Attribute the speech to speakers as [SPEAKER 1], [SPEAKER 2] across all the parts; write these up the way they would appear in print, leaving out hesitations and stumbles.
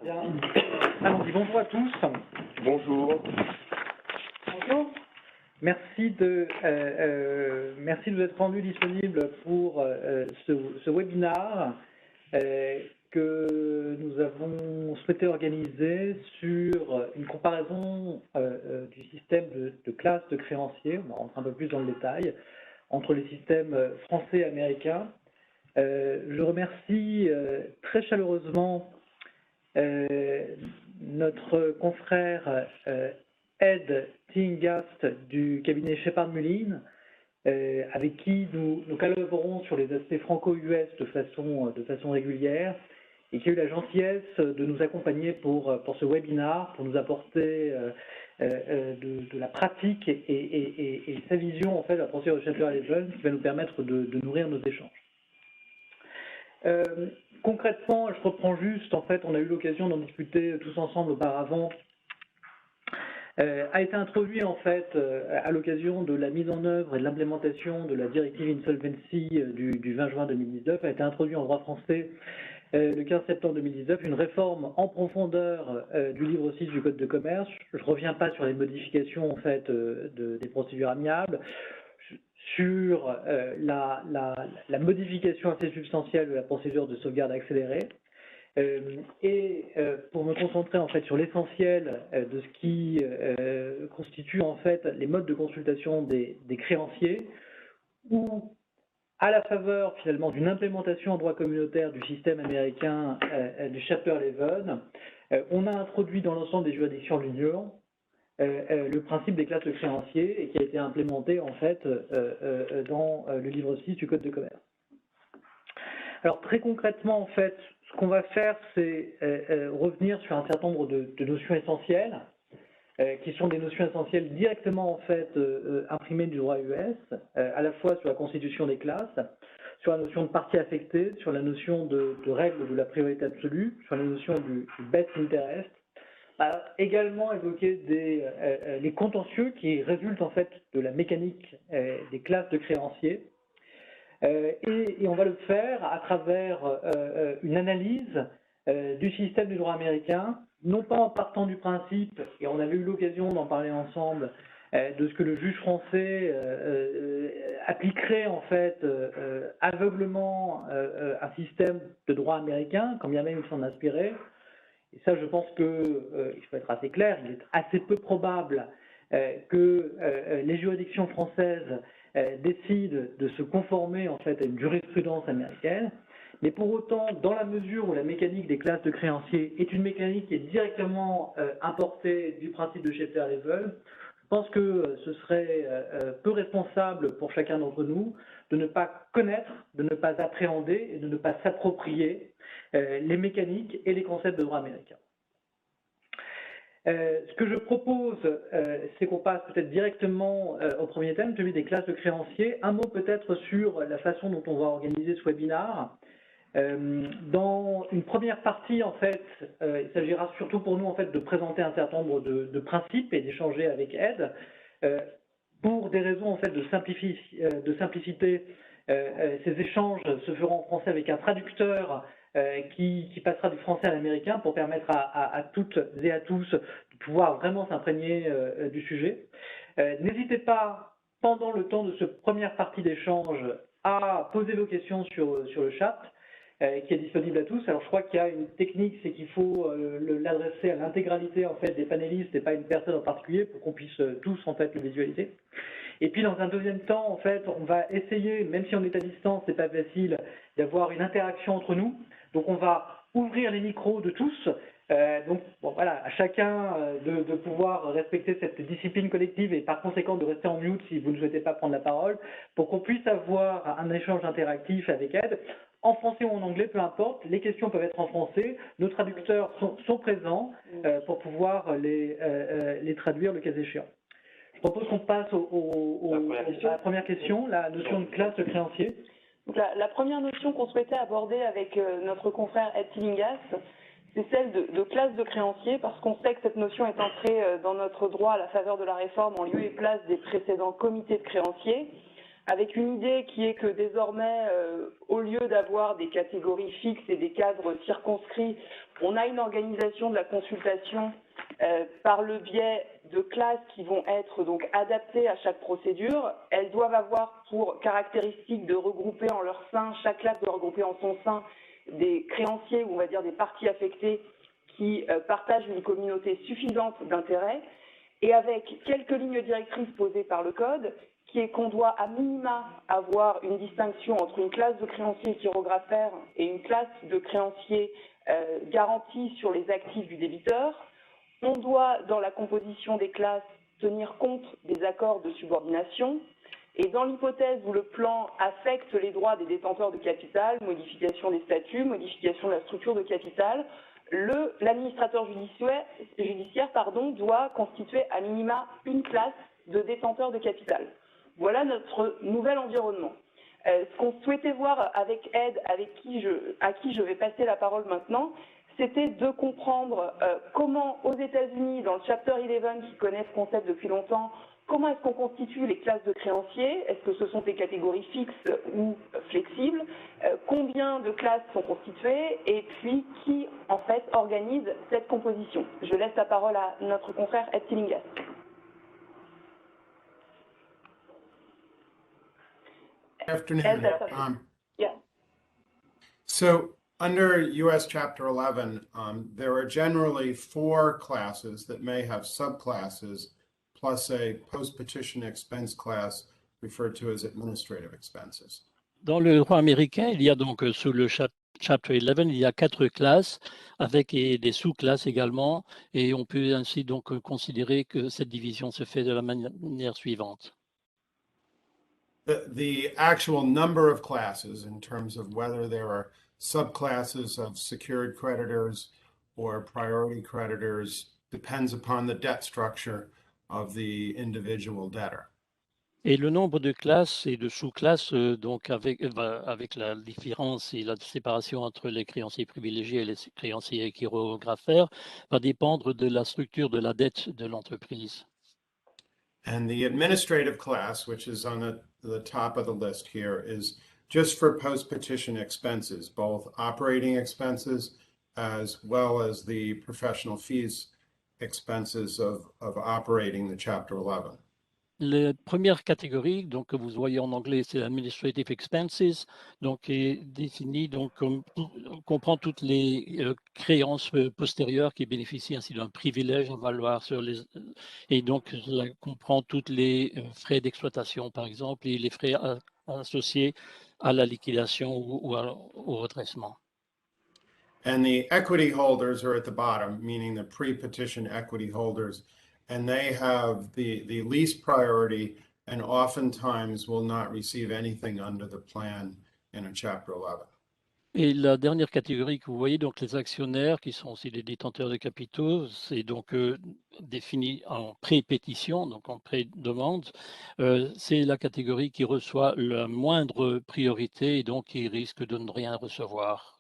[SPEAKER 1] Bien. Allons-y, bonjour à tous.
[SPEAKER 2] Bonjour.
[SPEAKER 1] Bonjour. Merci de vous être rendu disponible pour ce webinaire que nous avons souhaité organiser sur une comparaison du système de classe de créanciers, on va rentrer un peu plus dans le détail, entre les systèmes français et américains. Je remercie très chaleureusement notre confrère Ed Tingast du cabinet Shepard Mullin, avec qui nous collaborons sur les aspects franco-US de façon régulière, et qui a eu la gentillesse de nous accompagner pour ce webinaire, pour nous apporter de la pratique et sa vision en fait de la procédure de Shaper-Levin, qui va nous permettre de nourrir nos échanges. Concrètement, je reprends juste, en fait, on a eu l'occasion d'en discuter tous ensemble auparavant, a été introduit en fait à l'occasion de la mise en œuvre et de l'implémentation de la directive Insolvency du 20 juin 2019, a été introduit en droit français le 15 septembre 2019, une réforme en profondeur du livre 6 du Code de commerce. Je ne reviens pas sur les modifications en fait des procédures amiables, sur la modification assez substantielle de la procédure de sauvegarde accélérée, et pour me concentrer en fait sur l'essentiel de ce qui constitue en fait les modes de consultation des créanciers, où à la faveur finalement d'une implémentation en droit communautaire du système américain du Shaper-Levin, on a introduit dans l'ensemble des juridictions de l'Union le principe des classes de créanciers, et qui a été implémenté en fait dans le livre 6 du Code de commerce. Alors très concrètement en fait, ce qu'on va faire, c'est revenir sur un certain nombre de notions essentielles, qui sont des notions essentielles directement en fait imprimées du droit US, à la fois sur la constitution des classes, sur la notion de partie affectée, sur la notion de règle de la priorité absolue, sur la notion du best interest, également évoquer les contentieux qui résultent en fait de la mécanique des classes de créanciers, et on va le faire à travers une analyse du système du droit américain, non pas en partant du principe, et on avait eu l'occasion d'en parler ensemble, de ce que le juge français appliquerait en fait aveuglement un système de droit américain, quand bien même il s'en inspirait. Et ça, je pense que, il faut être assez clair, il est assez peu probable que les juridictions françaises décident de se conformer en fait à une jurisprudence américaine. Mais pour autant, dans la mesure où la mécanique des classes de créanciers est une mécanique qui est directement importée du principe de Shaper-Levin, je pense que ce serait peu responsable pour chacun d'entre nous de ne pas connaître, de ne pas appréhender et de ne pas s'approprier les mécaniques et les concepts de droit américain. Ce que je propose, c'est qu'on passe peut-être directement au premier thème, celui des classes de créanciers. Un mot peut-être sur la façon dont on va organiser ce webinaire. Dans une première partie, en fait, il s'agira surtout pour nous en fait de présenter un certain nombre de principes et d'échanger avec Ed. Pour des raisons en fait de simplicité, ces échanges se feront en français avec un traducteur qui passera du français à l'américain pour permettre à toutes et à tous de pouvoir vraiment s'imprégner du sujet. N'hésitez pas, pendant le temps de cette première partie d'échange, à poser vos questions sur le chat, qui est disponible à tous. Alors je crois qu'il y a une technique, c'est qu'il faut l'adresser à l'intégralité en fait des panélistes et pas à une personne en particulier pour qu'on puisse tous en fait le visualiser. Et puis dans un deuxième temps, en fait, on va essayer, même si on est à distance, c'est pas facile, d'avoir une interaction entre nous. Donc on va ouvrir les micros de tous. Donc bon, voilà, à chacun de pouvoir respecter cette discipline collective et par conséquent de rester en mute si vous ne souhaitez pas prendre la parole, pour qu'on puisse avoir un échange interactif avec Ed. En français ou en anglais, peu importe, les questions peuvent être en français, nos traducteurs sont présents pour pouvoir les traduire le cas échéant. Je propose qu'on passe à la première question, la notion de classe de créancier.
[SPEAKER 3] Donc la première notion qu'on souhaitait aborder avec notre confrère Ed Tingast, c'est celle de classe de créancier, parce qu'on sait que cette notion est entrée dans notre droit à la faveur de la réforme en lieu et place des précédents comités de créanciers. avec une idée qui est que désormais, au lieu d'avoir des catégories fixes et des cadres circonscrits, on a une organisation de la consultation par le biais de classes qui vont être donc adaptées à chaque procédure. Elles doivent avoir pour caractéristique de regrouper en leur sein, chaque classe doit regrouper en son sein des créanciers, ou on va dire des parties affectées qui partagent une communauté suffisante d'intérêts, et avec quelques lignes directrices posées par le Code, qui est qu'on doit à minima avoir une distinction entre une classe de créanciers chirographaires et une classe de créanciers garantis sur les actifs du débiteur. On doit, dans la composition des classes, tenir compte des accords de subordination. Et dans l'hypothèse où le plan affecte les droits des détenteurs de capital, modification des statuts, modification de la structure de capital, l'administrateur judiciaire doit constituer à minima une classe de détenteurs de capital. Voilà notre nouvel environnement. Ce qu'on souhaitait voir avec Ed, à qui je vais passer la parole maintenant, c'était de comprendre comment, aux États-Unis, dans le Chapter 11, qui connaît ce concept depuis longtemps, comment est-ce qu'on constitue les classes de créanciers? Est-ce que ce sont des catégories fixes ou flexibles? Combien de classes sont constituées? Et puis, qui, en fait, organise cette composition? Je laisse la parole à notre confrère Ed Tillinghast.
[SPEAKER 2] Afternoon.
[SPEAKER 3] Yeah.
[SPEAKER 2] So under US Chapter 11, there are generally 4 classes that may have subclasses, plus a post-petition expense class referred to as administrative expenses.
[SPEAKER 4] Dans le droit américain, il y a donc sous le Chapter 11, il y a 4 classes avec des sous-classes également, et on peut ainsi donc considérer que cette division se fait de la manière suivante.
[SPEAKER 2] The actual number of classes in terms of whether there are subclasses of secured creditors or priority creditors depends upon the debt structure of the individual debtor.
[SPEAKER 4] Et le nombre de classes et de sous-classes, donc avec la différence et la séparation entre les créanciers privilégiés et les créanciers chirographaires, va dépendre de la structure de la dette de l'entreprise.
[SPEAKER 2] And the administrative class, which is on the top of the list here, is just for post-petition expenses, both operating expenses as well as the professional fees expenses of operating the Chapter 11.
[SPEAKER 4] La première catégorie, donc, que vous voyez en anglais, c'est administrative expenses, donc est définie, donc comprend toutes les créances postérieures qui bénéficient ainsi d'un privilège à valoir sur les, et donc cela comprend toutes les frais d'exploitation, par exemple, et les frais associés à la liquidation ou au redressement.
[SPEAKER 2] And the equity holders are at the bottom, meaning the pre-petition equity holders, and they have the least priority and oftentimes will not receive anything under the plan in a Chapter 11.
[SPEAKER 4] Et la dernière catégorie que vous voyez, donc les actionnaires, qui sont aussi les détenteurs de capitaux, c'est donc défini en pré-pétition, donc en pré-demande. C'est la catégorie qui reçoit la moindre priorité et donc qui risque de ne rien recevoir.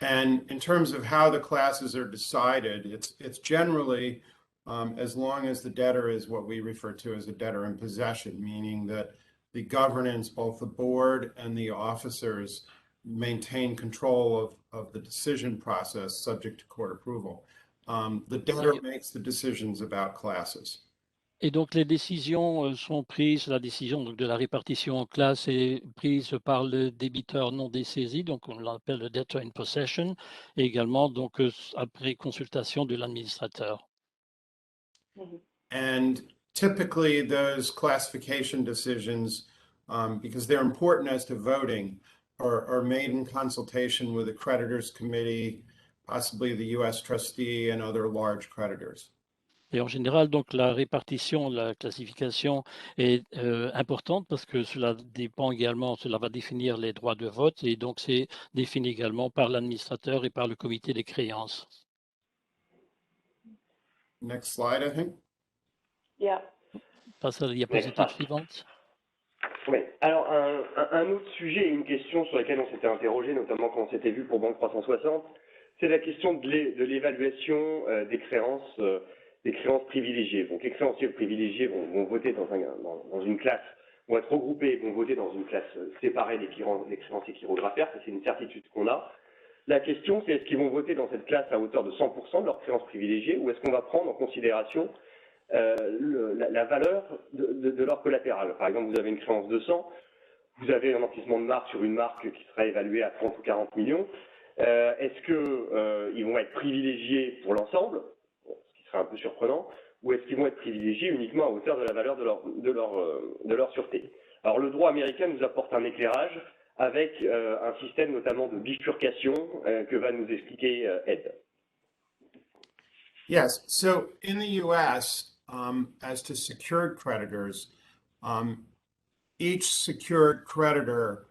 [SPEAKER 2] And in terms of how the classes are decided, it's generally as long as the debtor is what we refer to as a debtor in possession, meaning that the governance, both the board and the officers, maintain control of the decision process subject to court approval. The debtor makes the decisions about classes.
[SPEAKER 4] Et donc les décisions sont prises, la décision donc, de la répartition en classes est prise par le débiteur non dessaisi, donc on l'appelle le debtor in possession, et également donc après consultation de l'administrateur.
[SPEAKER 2] And typically those classification decisions, because they're important as to voting, are made in consultation with the creditors committee, possibly the U.S. trustee and other large creditors.
[SPEAKER 4] Et en général, donc la répartition, la classification est importante parce que cela dépend également, cela va définir les droits de vote et donc c'est défini également par l'administrateur et par le comité des créances.
[SPEAKER 2] Next slide, I think.
[SPEAKER 3] Yeah.
[SPEAKER 4] Passe à la diapositive suivante.
[SPEAKER 5] Oui, alors un autre sujet et une question sur laquelle on s'était interrogé, notamment quand on s'était vu pour Banque 360, c'est la question de l'évaluation des créances privilégiées. Donc les créanciers privilégiés vont voter dans une classe vont être regroupés et vont voter dans une classe séparée des créanciers chirographaires. Ça, c'est une certitude qu'on a. La question, c'est est-ce qu'ils vont voter dans cette classe à hauteur de 100% de leur créance privilégiée ou est-ce qu'on va prendre en considération la valeur de leur collatéral. Par exemple, vous avez une créance de 100, vous avez un amortissement de marque sur une marque qui sera évaluée à 30 ou 40 millions. Est-ce qu'ils vont être privilégiés pour l'ensemble, ce qui serait un peu surprenant, ou est-ce qu'ils vont être privilégiés uniquement à hauteur de la valeur de leur sûreté? Alors le droit américain nous apporte un éclairage avec un système notamment de bifurcation que va nous expliquer Ed.
[SPEAKER 2] Yes, so in the US, as to secured creditors, each secured creditor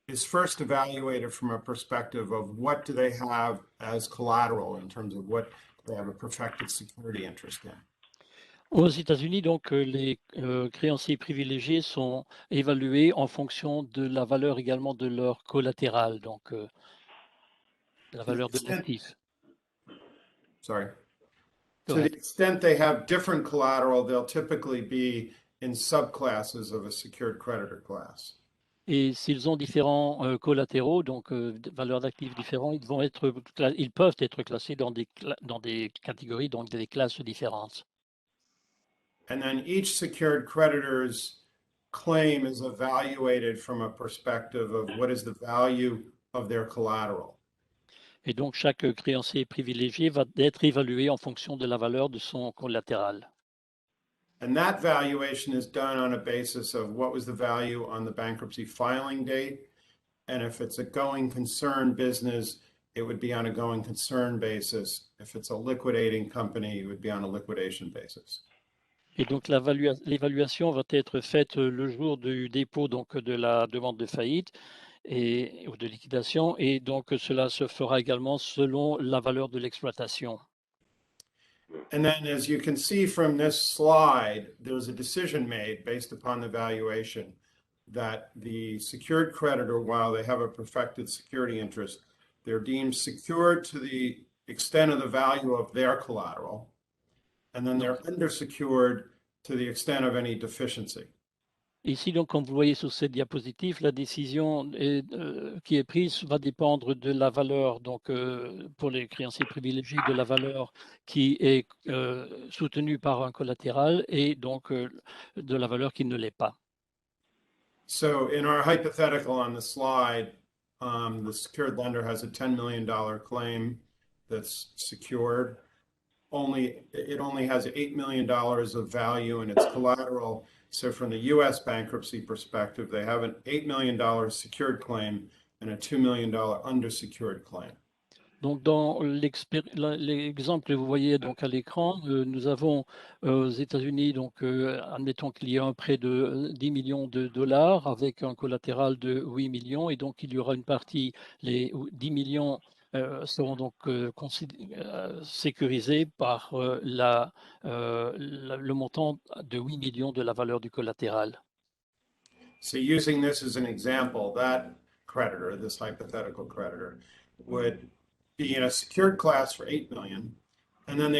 [SPEAKER 2] is first evaluated from a perspective of what do they have as collateral in terms of what they have a perfected security interest in.
[SPEAKER 4] Aux États-Unis, donc, les créanciers privilégiés sont évalués en fonction de la valeur également de leur collatéral, donc la valeur de l'actif.
[SPEAKER 2] Sorry.
[SPEAKER 4] Go
[SPEAKER 2] To the
[SPEAKER 4] ahead.
[SPEAKER 2] extent they have different collateral, they'll typically be in subclasses of a secured creditor class.
[SPEAKER 4] Et s'ils ont différents collatéraux, donc valeurs d'actifs différents, ils peuvent être classés dans des catégories, donc des classes différentes.
[SPEAKER 2] And then each secured creditor's claim is evaluated from a perspective of what is the value of their collateral.
[SPEAKER 4] Et donc chaque créancier privilégié va être évalué en fonction de la valeur de son collatéral.
[SPEAKER 2] And that valuation is done on a basis of what was the value on the bankruptcy filing date. And if it's a going concern business, it would be on a going concern basis. If it's a liquidating company, it would be on a liquidation basis.
[SPEAKER 4] Et donc l'évaluation va être faite le jour du dépôt donc, de la demande de faillite ou de liquidation, et donc cela se fera également selon la valeur de l'exploitation.
[SPEAKER 2] And then, as you can see from this slide, there's a decision made based upon the valuation that the secured creditor, while they have a perfected security interest, they're deemed secured to the extent of the value of their collateral, and then they're undersecured to the extent of any deficiency.
[SPEAKER 4] Ici, donc, comme vous le voyez sur cette diapositive, la décision qui est prise va dépendre de la valeur, donc pour les créanciers privilégiés, de la valeur qui est soutenue par un collatéral et donc de la valeur qui ne l'est pas.
[SPEAKER 2] So in our hypothetical on the slide, the secured lender has a $10 million claim that's secured. It only has $8 million of value in its collateral. So from the US bankruptcy perspective, they have an $8 million secured claim and a $2 million undersecured claim.
[SPEAKER 4] Donc, dans l'exemple que vous voyez donc à l'écran, nous avons aux États-Unis, donc admettons qu'il y a un prêt de 10 millions de dollars avec un collatéral de 8 millions, et donc il y aura une partie, les 10 millions seront donc sécurisés par le montant de 8 millions de la valeur du collatéral.
[SPEAKER 2] So using this as an example, that creditor, this hypothetical creditor, would be in a secured class for 8 million, and then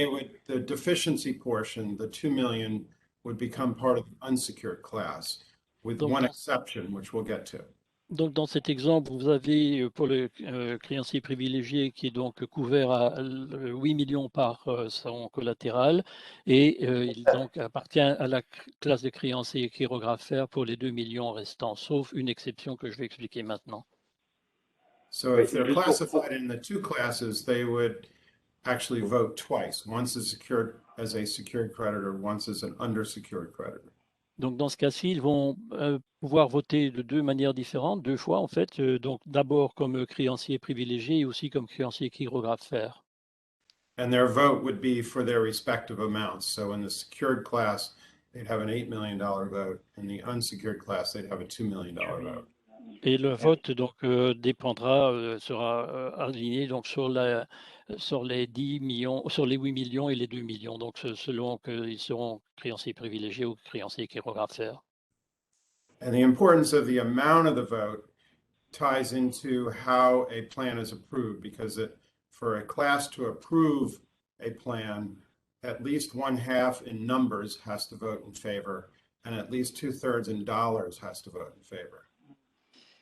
[SPEAKER 2] the deficiency portion, the 2 million, would become part of the unsecured class, with one exception, which we'll get to.
[SPEAKER 4] Donc, dans cet exemple, vous avez pour le créancier privilégié qui est donc couvert à 8 millions par son collatéral, et il donc appartient à la classe de créancier chirographaire pour les 2 millions restants, sauf une exception que je vais expliquer maintenant.
[SPEAKER 2] So if they're classified in the two classes, they would actually vote twice, once as a secured creditor, once as an undersecured creditor.
[SPEAKER 4] Donc, dans ce cas-ci, ils vont pouvoir voter de deux manières différentes, deux fois en fait. Donc, d'abord comme créancier privilégié et aussi comme créancier chirographaire.
[SPEAKER 2] And their vote would be for their respective amounts. So in the secured class, they'd have an $8 million vote. In the unsecured class, they'd have a $2 million vote.
[SPEAKER 4] Et le vote donc sera aligné donc sur les 10 millions, sur les 8 millions et les 2 millions, donc selon qu'ils seront créanciers privilégiés ou créanciers chirographaires.
[SPEAKER 2] And the importance of the amount of the vote ties into how a plan is approved, because for a class to approve a plan, at least one half in numbers has to vote in favor, and at least 2/3 in dollars has to vote in favor.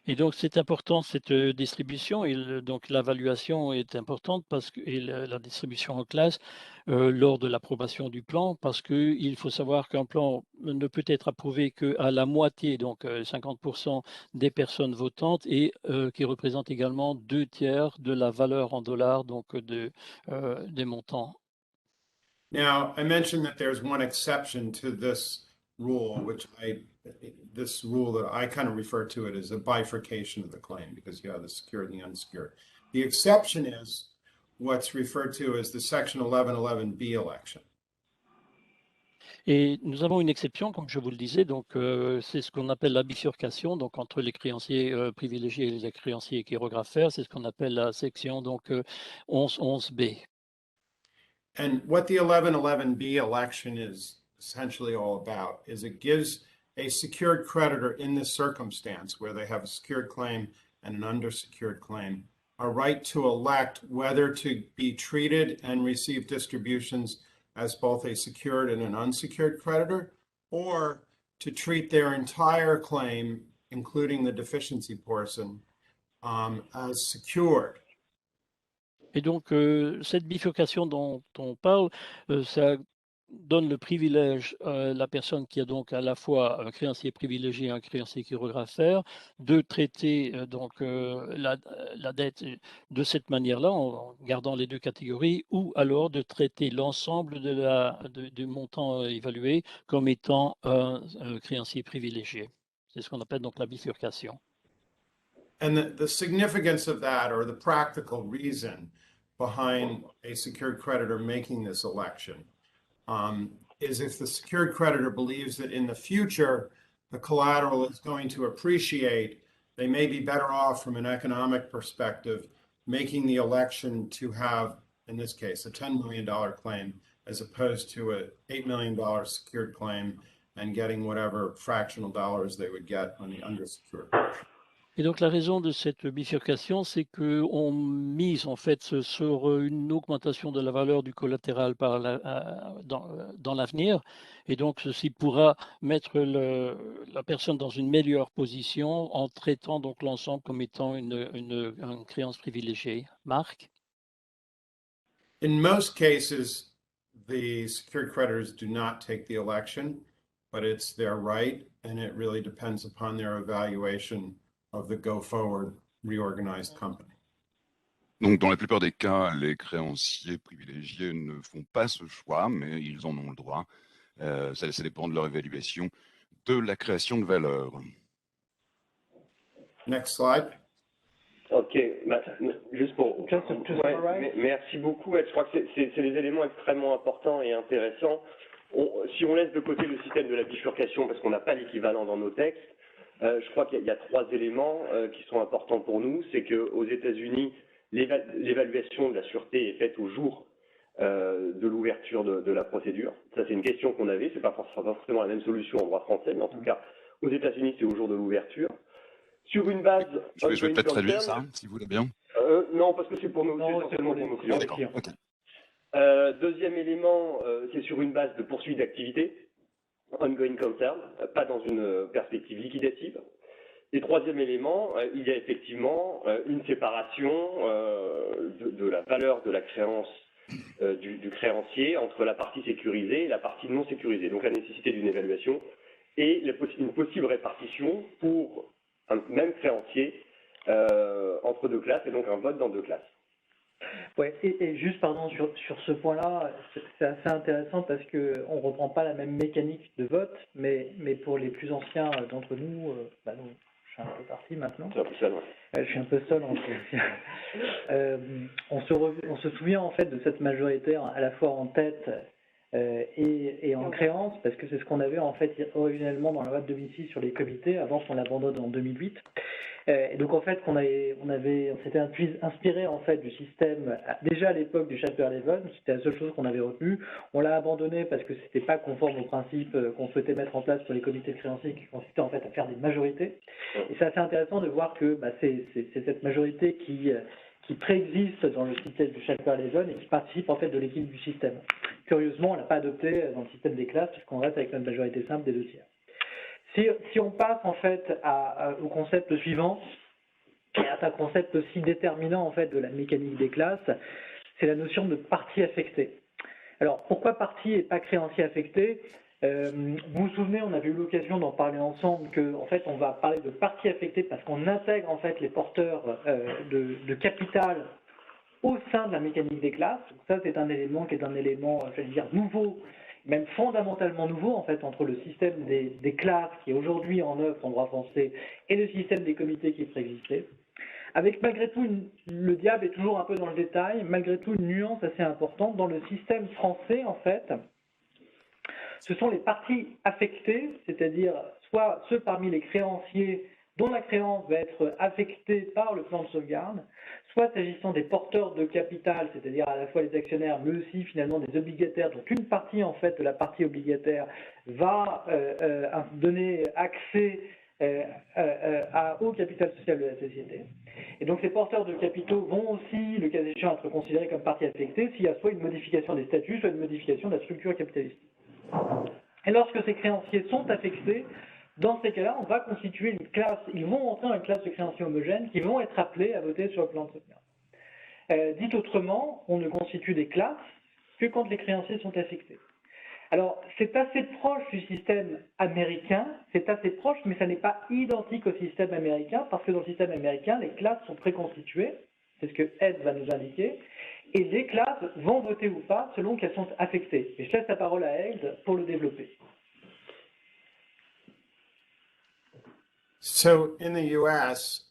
[SPEAKER 4] Et donc, c'est important cette distribution et donc l'évaluation est importante parce que et la distribution en classe lors de l'approbation du plan parce qu'il faut savoir qu'un plan ne peut être approuvé qu'à la moitié, donc 50% des personnes votantes et qui représente également 2/3 de la valeur en dollars, donc des montants.
[SPEAKER 2] Now, I mentioned that there's one exception to this rule, this rule that I kind of refer to it as a bifurcation of the claim because you have the secured and the unsecured. The exception is what's referred to as the Section 1111B election.
[SPEAKER 4] Et nous avons une exception, comme je vous le disais, donc c'est ce qu'on appelle la bifurcation, donc entre les créanciers privilégiés et les créanciers chirographaires, c'est ce qu'on appelle la section donc 11B.
[SPEAKER 2] And what the 1111B election is essentially all about is it gives a secured creditor in this circumstance where they have a secured claim and an undersecured claim a right to elect whether to be treated and receive distributions as both a secured and an unsecured creditor, or to treat their entire claim, including the deficiency portion, as secured.
[SPEAKER 4] Et donc, cette bifurcation dont on parle, ça donne le privilège à la personne qui a donc à la fois un créancier privilégié et un créancier chirographaire de traiter la dette de cette manière-là, en gardant les deux catégories, ou alors de traiter l'ensemble du montant évalué comme étant un créancier privilégié. C'est ce qu'on appelle donc la bifurcation.
[SPEAKER 2] And the significance of that, or the practical reason behind a secured creditor making this election, is if the secured creditor believes that in the future the collateral is going to appreciate, they may be better off from an economic perspective making the election to have, in this case, a $10 million claim as opposed to a $8 million secured claim and getting whatever fractional dollars they would get on the undersecured portion.
[SPEAKER 4] Et donc la raison de cette bifurcation, c'est qu'on mise en fait sur une augmentation de la valeur du collatéral dans l'avenir, et donc ceci pourra mettre la personne dans une meilleure position en traitant donc l'ensemble comme étant une créance privilégiée. Marc?
[SPEAKER 2] In most cases, the secured creditors do not take the election, but it's their right, and it really depends upon their evaluation of the go-forward reorganized company.
[SPEAKER 6] Donc, dans la plupart des cas, les créanciers privilégiés ne font pas ce choix, mais ils en ont le droit. Ça dépend de leur évaluation de la création de valeur.
[SPEAKER 2] Next slide.
[SPEAKER 5] Ok, juste pour... merci beaucoup. Je crois que c'est des éléments extrêmement importants et intéressants. Si on laisse de côté le système de la bifurcation, parce qu'on n'a pas l'équivalent dans nos textes, je crois qu'il y a trois éléments qui sont importants pour nous. C'est qu'aux États-Unis, l'évaluation de la sûreté est faite au jour de l'ouverture de la procédure. Ça, c'est une question qu'on avait. Ce n'est pas forcément la même solution en droit français, mais en tout cas, aux États-Unis, c'est au jour de l'ouverture. Sur une base...
[SPEAKER 6] Je vais peut-être traduire ça, si vous voulez bien.
[SPEAKER 5] Non, parce que c'est pour nos clients.
[SPEAKER 6] D'accord, ok.
[SPEAKER 5] Deuxième élément, c'est sur une base de poursuite d'activité, ongoing concern, pas dans une perspective liquidative. Et troisième élément, il y a effectivement une séparation de la valeur de la créance du créancier entre la partie sécurisée et la partie non sécurisée. Donc la nécessité d'une évaluation et une possible répartition pour un même créancier entre deux classes, et donc un vote dans deux classes.
[SPEAKER 1] Ouais, et juste pardon sur ce point-là, c'est assez intéressant parce que on reprend pas la même mécanique de vote, mais pour les plus anciens d'entre nous, je suis un peu parti maintenant.
[SPEAKER 5] C'est un peu seul, ouais.
[SPEAKER 1] Je suis un peu seul on se souvient en fait de cette majoritaire à la fois en tête et en créance, parce que c'est ce qu'on avait en fait originellement dans la loi de 2006 sur les comités avant qu'on l'abandonne en 2008. Et donc en fait on s'était inspiré en fait du système déjà à l'époque du Chapter 11, c'était la seule chose qu'on avait retenue. On l'a abandonné parce que c'était pas conforme au principe qu'on souhaitait mettre en place pour les comités de créanciers, qui consistait en fait à faire des majorités. Et c'est assez intéressant de voir que c'est cette majorité qui préexiste dans le système du Chapter 11 et qui participe en fait de l'équilibre du système. Curieusement, on l'a pas adopté dans le système des classes puisqu'on reste avec notre majorité simple des 2/3. Si on passe en fait au concept suivant, qui est un concept aussi déterminant en fait de la mécanique des classes, c'est la notion de partie affectée. Alors pourquoi partie et pas créancier affecté? Vous vous souvenez, on avait eu l'occasion d'en parler ensemble, que en fait on va parler de partie affectée parce qu'on intègre en fait les porteurs de capital au sein de la mécanique des classes. Donc ça, c'est un élément qui est un élément, je vais dire, nouveau, même fondamentalement nouveau, en fait, entre le système des classes qui est aujourd'hui en œuvre en droit français et le système des comités qui préexistait. Avec malgré tout, le diable est toujours un peu dans le détail, malgré tout une nuance assez importante. Dans le système français, en fait, ce sont les parties affectées, c'est-à-dire soit ceux parmi les créanciers dont la créance va être affectée par le plan de sauvegarde, soit s'agissant des porteurs de capital, c'est-à-dire à la fois les actionnaires, mais aussi finalement des obligataires, dont une partie en fait de la partie obligataire va donner accès au capital social de la société. Et donc ces porteurs de capitaux vont aussi, le cas échéant, être considérés comme partie affectée s'il y a soit une modification des statuts, soit une modification de la structure capitalistique. Et lorsque ces créanciers sont affectés, dans ces cas-là, on va constituer une classe, ils vont entrer dans une classe de créanciers homogènes qui vont être appelés à voter sur le plan de sauvegarde. Dit autrement, on ne constitue des classes que quand les créanciers sont affectés. Alors, c'est assez proche du système américain, c'est assez proche, mais ça n'est pas identique au système américain, parce que dans le système américain, les classes sont préconstituées, c'est ce que Ed va nous indiquer, et les classes vont voter ou pas selon qu'elles sont affectées. Et je laisse la parole à Ed pour le développer.
[SPEAKER 2] So in the US,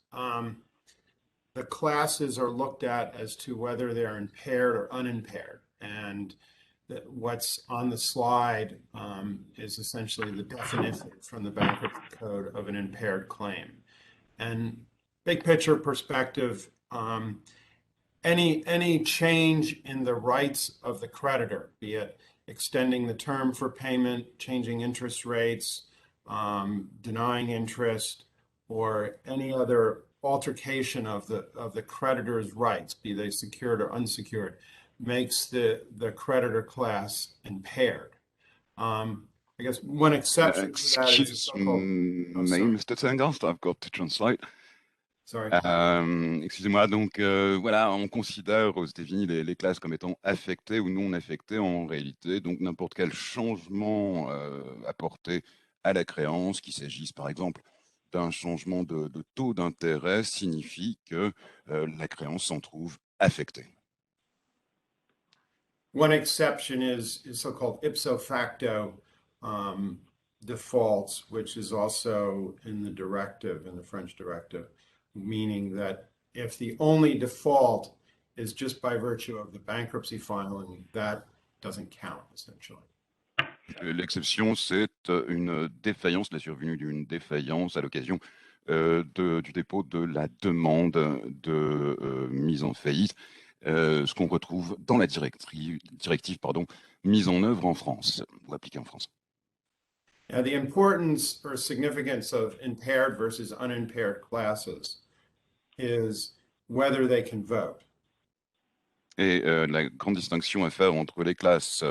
[SPEAKER 2] the classes are looked at as to whether they're impaired or unimpaired. And what's on the slide is essentially the definition from the Bankruptcy Code of an impaired claim. And big picture perspective, any change in the rights of the creditor, be it extending the term for payment, changing interest rates, denying interest, or any other altercation of the creditor's rights, be they secured or unsecured, makes the creditor class impaired. I guess one exception to that is
[SPEAKER 6] Excuse me, Mr. Tengast, I've got to translate.
[SPEAKER 2] Sorry.
[SPEAKER 6] Excusez-moi, donc voilà, on considère aux États-Unis les classes comme étant affectées ou non affectées en réalité, donc n'importe quel changement apporté à la créance, qu'il s'agisse par exemple d'un changement de taux d'intérêt, signifie que la créance s'en trouve affectée.
[SPEAKER 2] One exception is so-called ipso facto defaults, which is also in the directive, in the French directive, meaning that if the only default is just by virtue of the bankruptcy filing, that doesn't count, essentially.
[SPEAKER 6] L'exception, c'est une défaillance, la survenue d'une défaillance à l'occasion du dépôt de la demande de mise en faillite, ce qu'on retrouve dans la directive mise en œuvre en France, ou appliquée en France.
[SPEAKER 2] Now, the importance or significance of impaired versus unimpaired classes is whether they can vote.
[SPEAKER 6] Et la grande distinction à faire entre les classes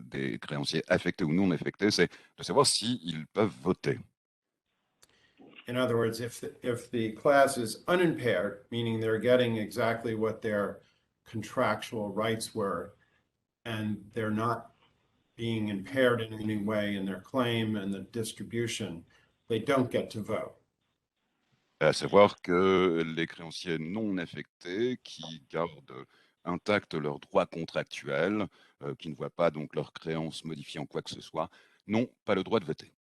[SPEAKER 6] des créanciers affectés ou non affectés, c'est de savoir s'ils peuvent voter.
[SPEAKER 2] In other words, if the class is unimpaired, meaning they're getting exactly what their contractual rights were, and they're not being impaired in any way in their claim and the distribution, they don't get to vote.
[SPEAKER 6] À savoir que les créanciers non affectés qui gardent intacts leurs droits contractuels, qui ne voient pas donc leurs créances modifiées en quoi que ce soit, n'ont pas le droit de voter.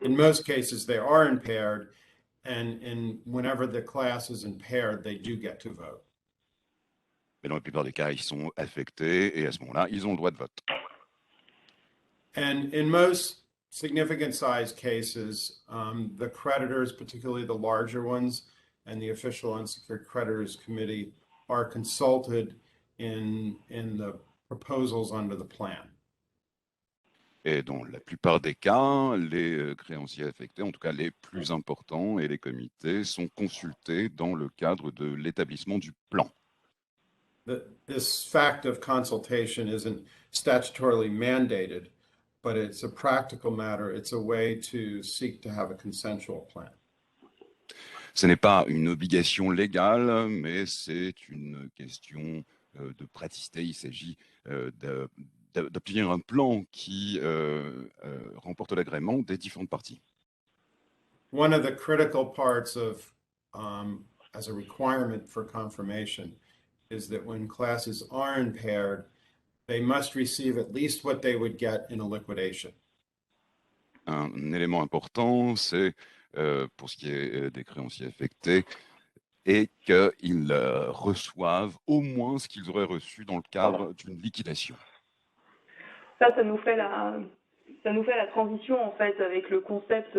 [SPEAKER 2] In most cases, they are impaired, and whenever the class is impaired, they do get to vote.
[SPEAKER 6] Mais dans la plupart des cas, ils sont affectés et à ce moment-là, ils ont le droit de vote.
[SPEAKER 2] And in most significant size cases, the creditors, particularly the larger ones, and the official unsecured creditors committee are consulted in the proposals under the plan.
[SPEAKER 6] Et dans la plupart des cas, les créanciers affectés, en tout cas les plus importants, et les comités sont consultés dans le cadre de l'établissement du plan.
[SPEAKER 2] This fact of consultation isn't statutorily mandated, but it's a practical matter. It's a way to seek to have a consensual plan.
[SPEAKER 6] Ce n'est pas une obligation légale, mais c'est une question de praticité. Il s'agit d'obtenir un plan qui remporte l'agrément des différentes parties.
[SPEAKER 2] One of the critical parts of, as a requirement for confirmation, is that when classes are impaired, they must receive at least what they would get in a liquidation.
[SPEAKER 6] Un élément important, c'est pour ce qui est des créanciers affectés, et qu'ils reçoivent au moins ce qu'ils auraient reçu dans le cadre d'une liquidation.
[SPEAKER 3] Ça nous fait la transition en fait avec le concept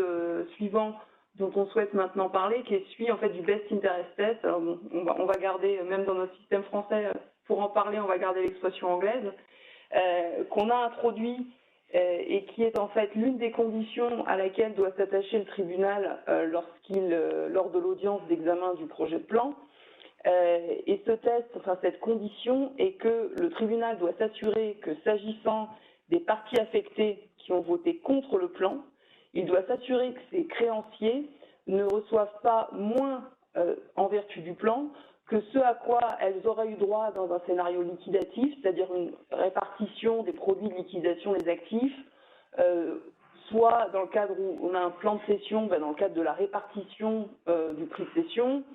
[SPEAKER 3] suivant dont on souhaite maintenant parler, qui est celui en fait du best interest test. Alors bon, on va garder, même dans notre système français, pour en parler, on va garder l'expression anglaise, qu'on a introduit et qui est en fait l'une des conditions à laquelle doit s'attacher le tribunal lors de l'audience d'examen du projet de plan. Et ce test, enfin cette condition, est que le tribunal doit s'assurer que s'agissant des parties affectées qui ont voté contre le plan, il doit s'assurer que ces créanciers ne reçoivent pas moins en vertu du plan que ce à quoi elles auraient eu droit dans un scénario liquidatif, c'est-à-dire une répartition des produits de liquidation des actifs, soit dans le cadre où on a un plan de cession, dans le cadre de la répartition du prix de cession,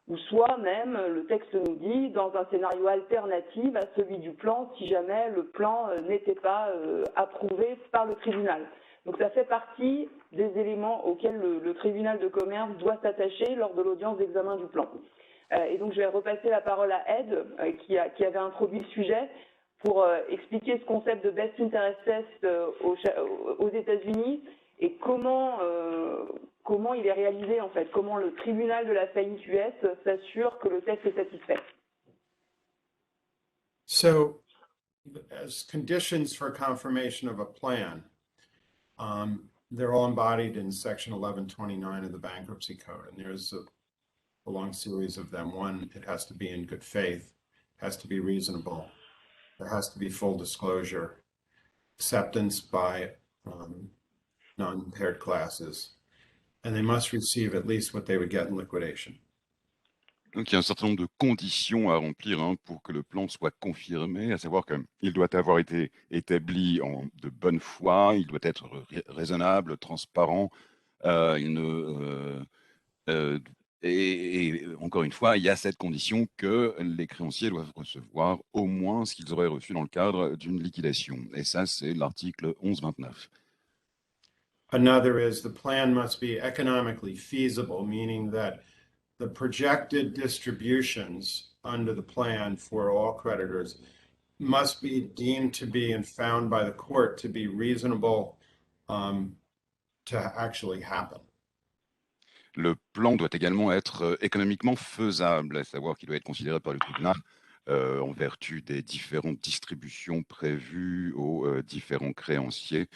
[SPEAKER 3] ou soit même, le texte nous dit, dans un scénario alternatif à celui du plan, si jamais le plan n'était pas approuvé par le tribunal. Donc ça fait partie des éléments auxquels le tribunal de commerce doit s'attacher lors de l'audience d'examen du plan. Et donc je vais repasser la parole à Ed, qui avait introduit le sujet, pour expliquer ce concept de best interest test aux États-Unis et comment il est réalisé en fait, comment le tribunal de la faillite US s'assure que le test est satisfait.
[SPEAKER 2] So, as conditions for confirmation of a plan, they're all embodied in Section 1129 of the Bankruptcy Code, and there's a long series of them. One, it has to be in good faith, has to be reasonable, there has to be full disclosure, acceptance by non-impaired classes, and they must receive at least what they would get in liquidation.
[SPEAKER 6] Donc il y a un certain nombre de conditions à remplir pour que le plan soit confirmé, à savoir qu'il doit avoir été établi de bonne foi, il doit être raisonnable, transparent, et encore une fois, il y a cette condition que les créanciers doivent recevoir au moins ce qu'ils auraient reçu dans le cadre d'une liquidation. Et ça, c'est l'article 1129.
[SPEAKER 2] Another is the plan must be economically feasible, meaning that the projected distributions under the plan for all creditors must be deemed to be and found by the court to be reasonable to actually happen.
[SPEAKER 6] Le plan doit également être économiquement faisable, à savoir qu'il doit être considéré par le tribunal en vertu des différentes distributions prévues aux différents créanciers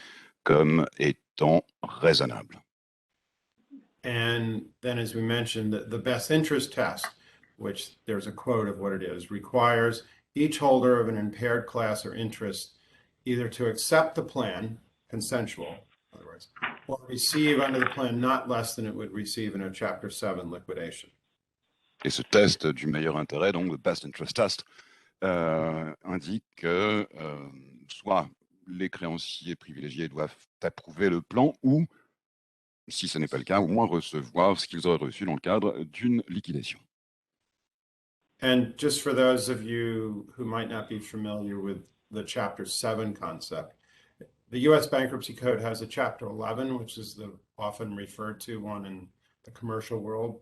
[SPEAKER 6] comme étant raisonnable.
[SPEAKER 2] And then, as we mentioned, the best interest test, which there's a quote of what it is, requires each holder of an impaired class or interest either to accept the plan, consensual, in other words, or receive under the plan not less than it would receive in a Chapter 7 liquidation.
[SPEAKER 6] Et ce test du meilleur intérêt, donc le best interest test, indique que soit les créanciers privilégiés doivent approuver le plan ou, si ce n'est pas le cas, au moins recevoir ce qu'ils auraient reçu dans le cadre d'une liquidation.
[SPEAKER 2] And just for those of you who might not be familiar with the Chapter 7 concept, the U.S. Bankruptcy Code has a Chapter 11, which is the often referred to one in the commercial world,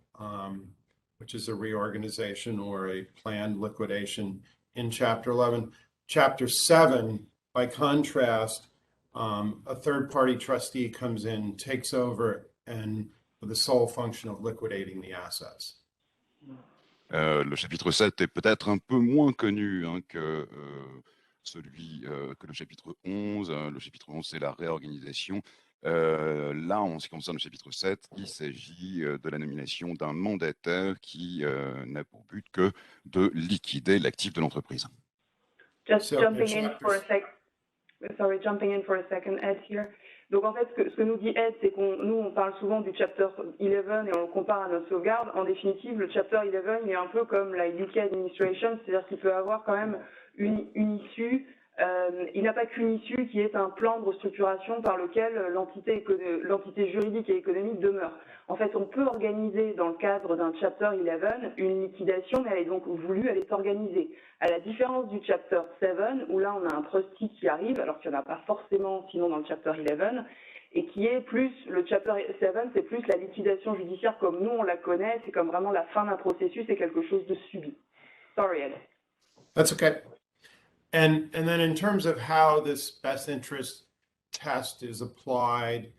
[SPEAKER 2] which is a reorganization or a planned liquidation in Chapter 11. Chapter 7, by contrast, a third-party trustee comes in, takes over, and with the sole function of liquidating the assets.
[SPEAKER 6] Le chapitre 7 est peut-être un peu moins connu que le chapitre 11. Le chapitre 11, c'est la réorganisation. Là, en ce qui concerne le chapitre 7, il s'agit de la nomination d'un mandataire qui n'a pour but que de liquider l'actif de l'entreprise.
[SPEAKER 3] Just jumping in for a sec. Sorry, jumping in for a second, Ed here. Donc en fait, ce que nous dit Ed, c'est nous on parle souvent du chapter 11 et on le compare à notre sauvegarde. En définitive, le chapter 11, il est un peu comme la UK administration, c'est-à-dire qu'il peut avoir quand même une issue. Il n'a pas qu'une issue qui est un plan de restructuration par lequel l'entité juridique et économique demeure. En fait, on peut organiser dans le cadre d'un Chapter 11 une liquidation, mais elle est donc voulue, elle est organisée. À la différence du Chapter 7, où là on a un trustee qui arrive, alors qu'il n'y en a pas forcément sinon dans le Chapter 11, et qui est plus, le Chapter 7, c'est plus la liquidation judiciaire comme nous on la connaît, c'est comme vraiment la fin d'un processus, c'est quelque chose de subi. Sorry, Ed.
[SPEAKER 2] That's okay. And then in terms of how this best interest test is applied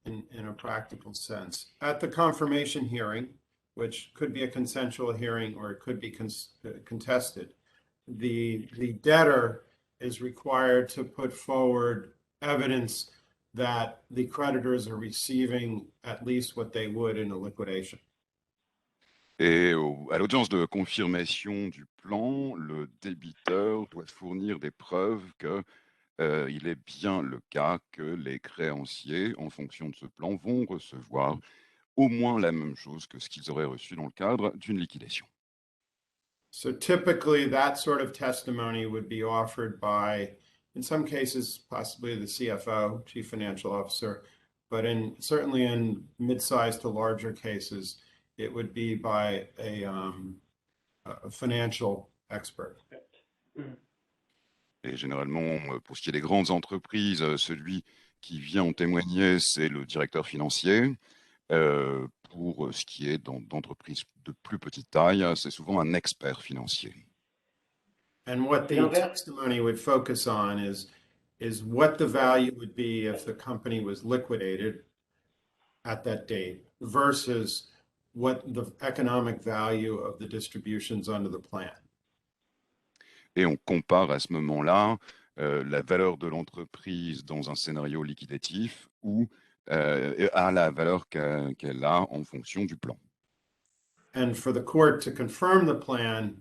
[SPEAKER 2] in a practical sense, at the confirmation hearing, which could be a consensual hearing or it could be contested, the debtor is required to put forward evidence that the creditors are receiving at least what they would in a liquidation.
[SPEAKER 6] Et à l'audience de confirmation du plan, le débiteur doit fournir des preuves qu'il est bien le cas que les créanciers, en fonction de ce plan, vont recevoir au moins la même chose que ce qu'ils auraient reçu dans le cadre d'une liquidation.
[SPEAKER 2] So typically that sort of testimony would be offered by, in some cases, possibly the CFO, Chief Financial Officer, but certainly in mid-sized to larger cases, it would be by a financial expert.
[SPEAKER 6] Et généralement, pour ce qui est des grandes entreprises, celui qui vient en témoigner, c'est le directeur financier. Pour ce qui est d'entreprises de plus petite taille, c'est souvent un expert financier.
[SPEAKER 2] And what the testimony would focus on is what the value would be if the company was liquidated at that date versus what the economic value of the distributions under the plan.
[SPEAKER 6] Et on compare à ce moment-là la valeur de l'entreprise dans un scénario liquidatif ou à la valeur qu'elle a en fonction du plan.
[SPEAKER 2] And for the court to confirm the plan,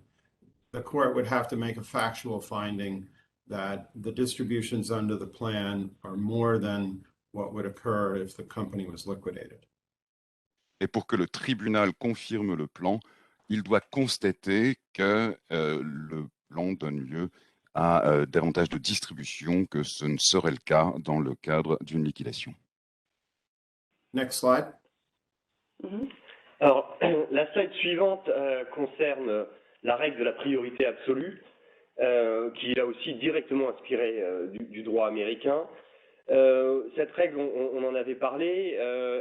[SPEAKER 2] the court would have to make a factual finding that the distributions under the plan are more than what would occur if the company was liquidated.
[SPEAKER 6] Et pour que le tribunal confirme le plan, il doit constater que le plan donne lieu à davantage de distribution que ce ne serait le cas dans le cadre d'une liquidation.
[SPEAKER 2] Next slide.
[SPEAKER 5] Alors, la slide suivante concerne la règle de la priorité absolue, qui est là aussi directement inspirée du droit américain. Cette règle, on en avait parlé,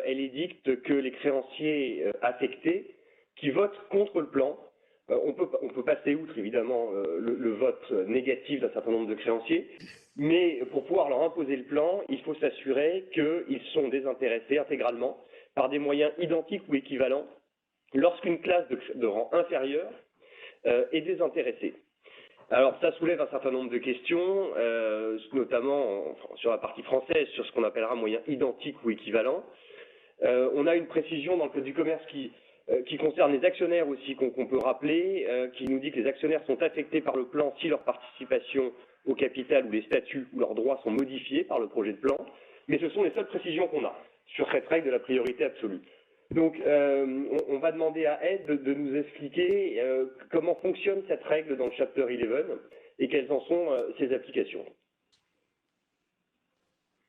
[SPEAKER 5] elle édicte que les créanciers affectés qui votent contre le plan, on peut passer outre évidemment le vote négatif d'un certain nombre de créanciers, mais pour pouvoir leur imposer le plan, il faut s'assurer qu'ils sont désintéressés intégralement par des moyens identiques ou équivalents lorsqu'une classe de rang inférieur est désintéressée. Alors ça soulève un certain nombre de questions, notamment sur la partie française, sur ce qu'on appellera moyens identiques ou équivalents. On a une précision dans le Code du commerce qui concerne les actionnaires aussi, qu'on peut rappeler, qui nous dit que les actionnaires sont affectés par le plan si leur participation au capital ou les statuts ou leurs droits sont modifiés par le projet de plan, mais ce sont les seules précisions qu'on a sur cette règle de la priorité absolue. Donc, on va demander à Ed de nous expliquer comment fonctionne cette règle dans le Chapter 11 et quelles en sont ses applications.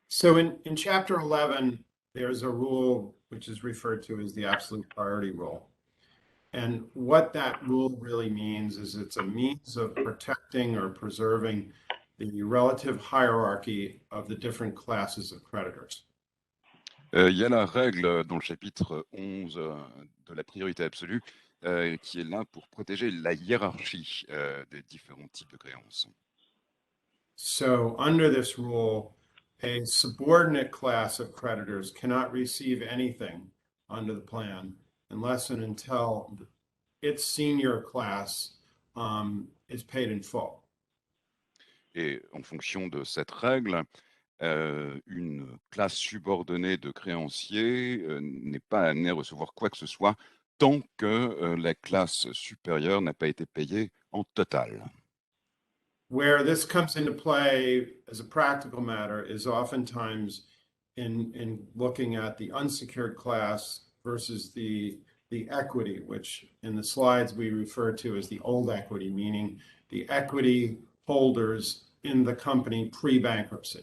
[SPEAKER 2] So in Chapter 11, there's a rule which is referred to as the absolute priority rule. And what that rule really means is it's a means of protecting or preserving the relative hierarchy of the different classes of creditors.
[SPEAKER 6] Il y a la règle dans le chapitre 11 de la priorité absolue qui est là pour protéger la hiérarchie des différents types de créances.
[SPEAKER 2] So under this rule, a subordinate class of creditors cannot receive anything under the plan unless and until its senior class is paid in full.
[SPEAKER 6] Et en fonction de cette règle, une classe subordonnée de créanciers n'est pas amenée à recevoir quoi que ce soit tant que la classe supérieure n'a pas été payée en total.
[SPEAKER 2] Where this comes into play as a practical matter is oftentimes in looking at the unsecured class versus the equity, which in the slides we refer to as the old equity, meaning the equity holders in the company pre-bankruptcy.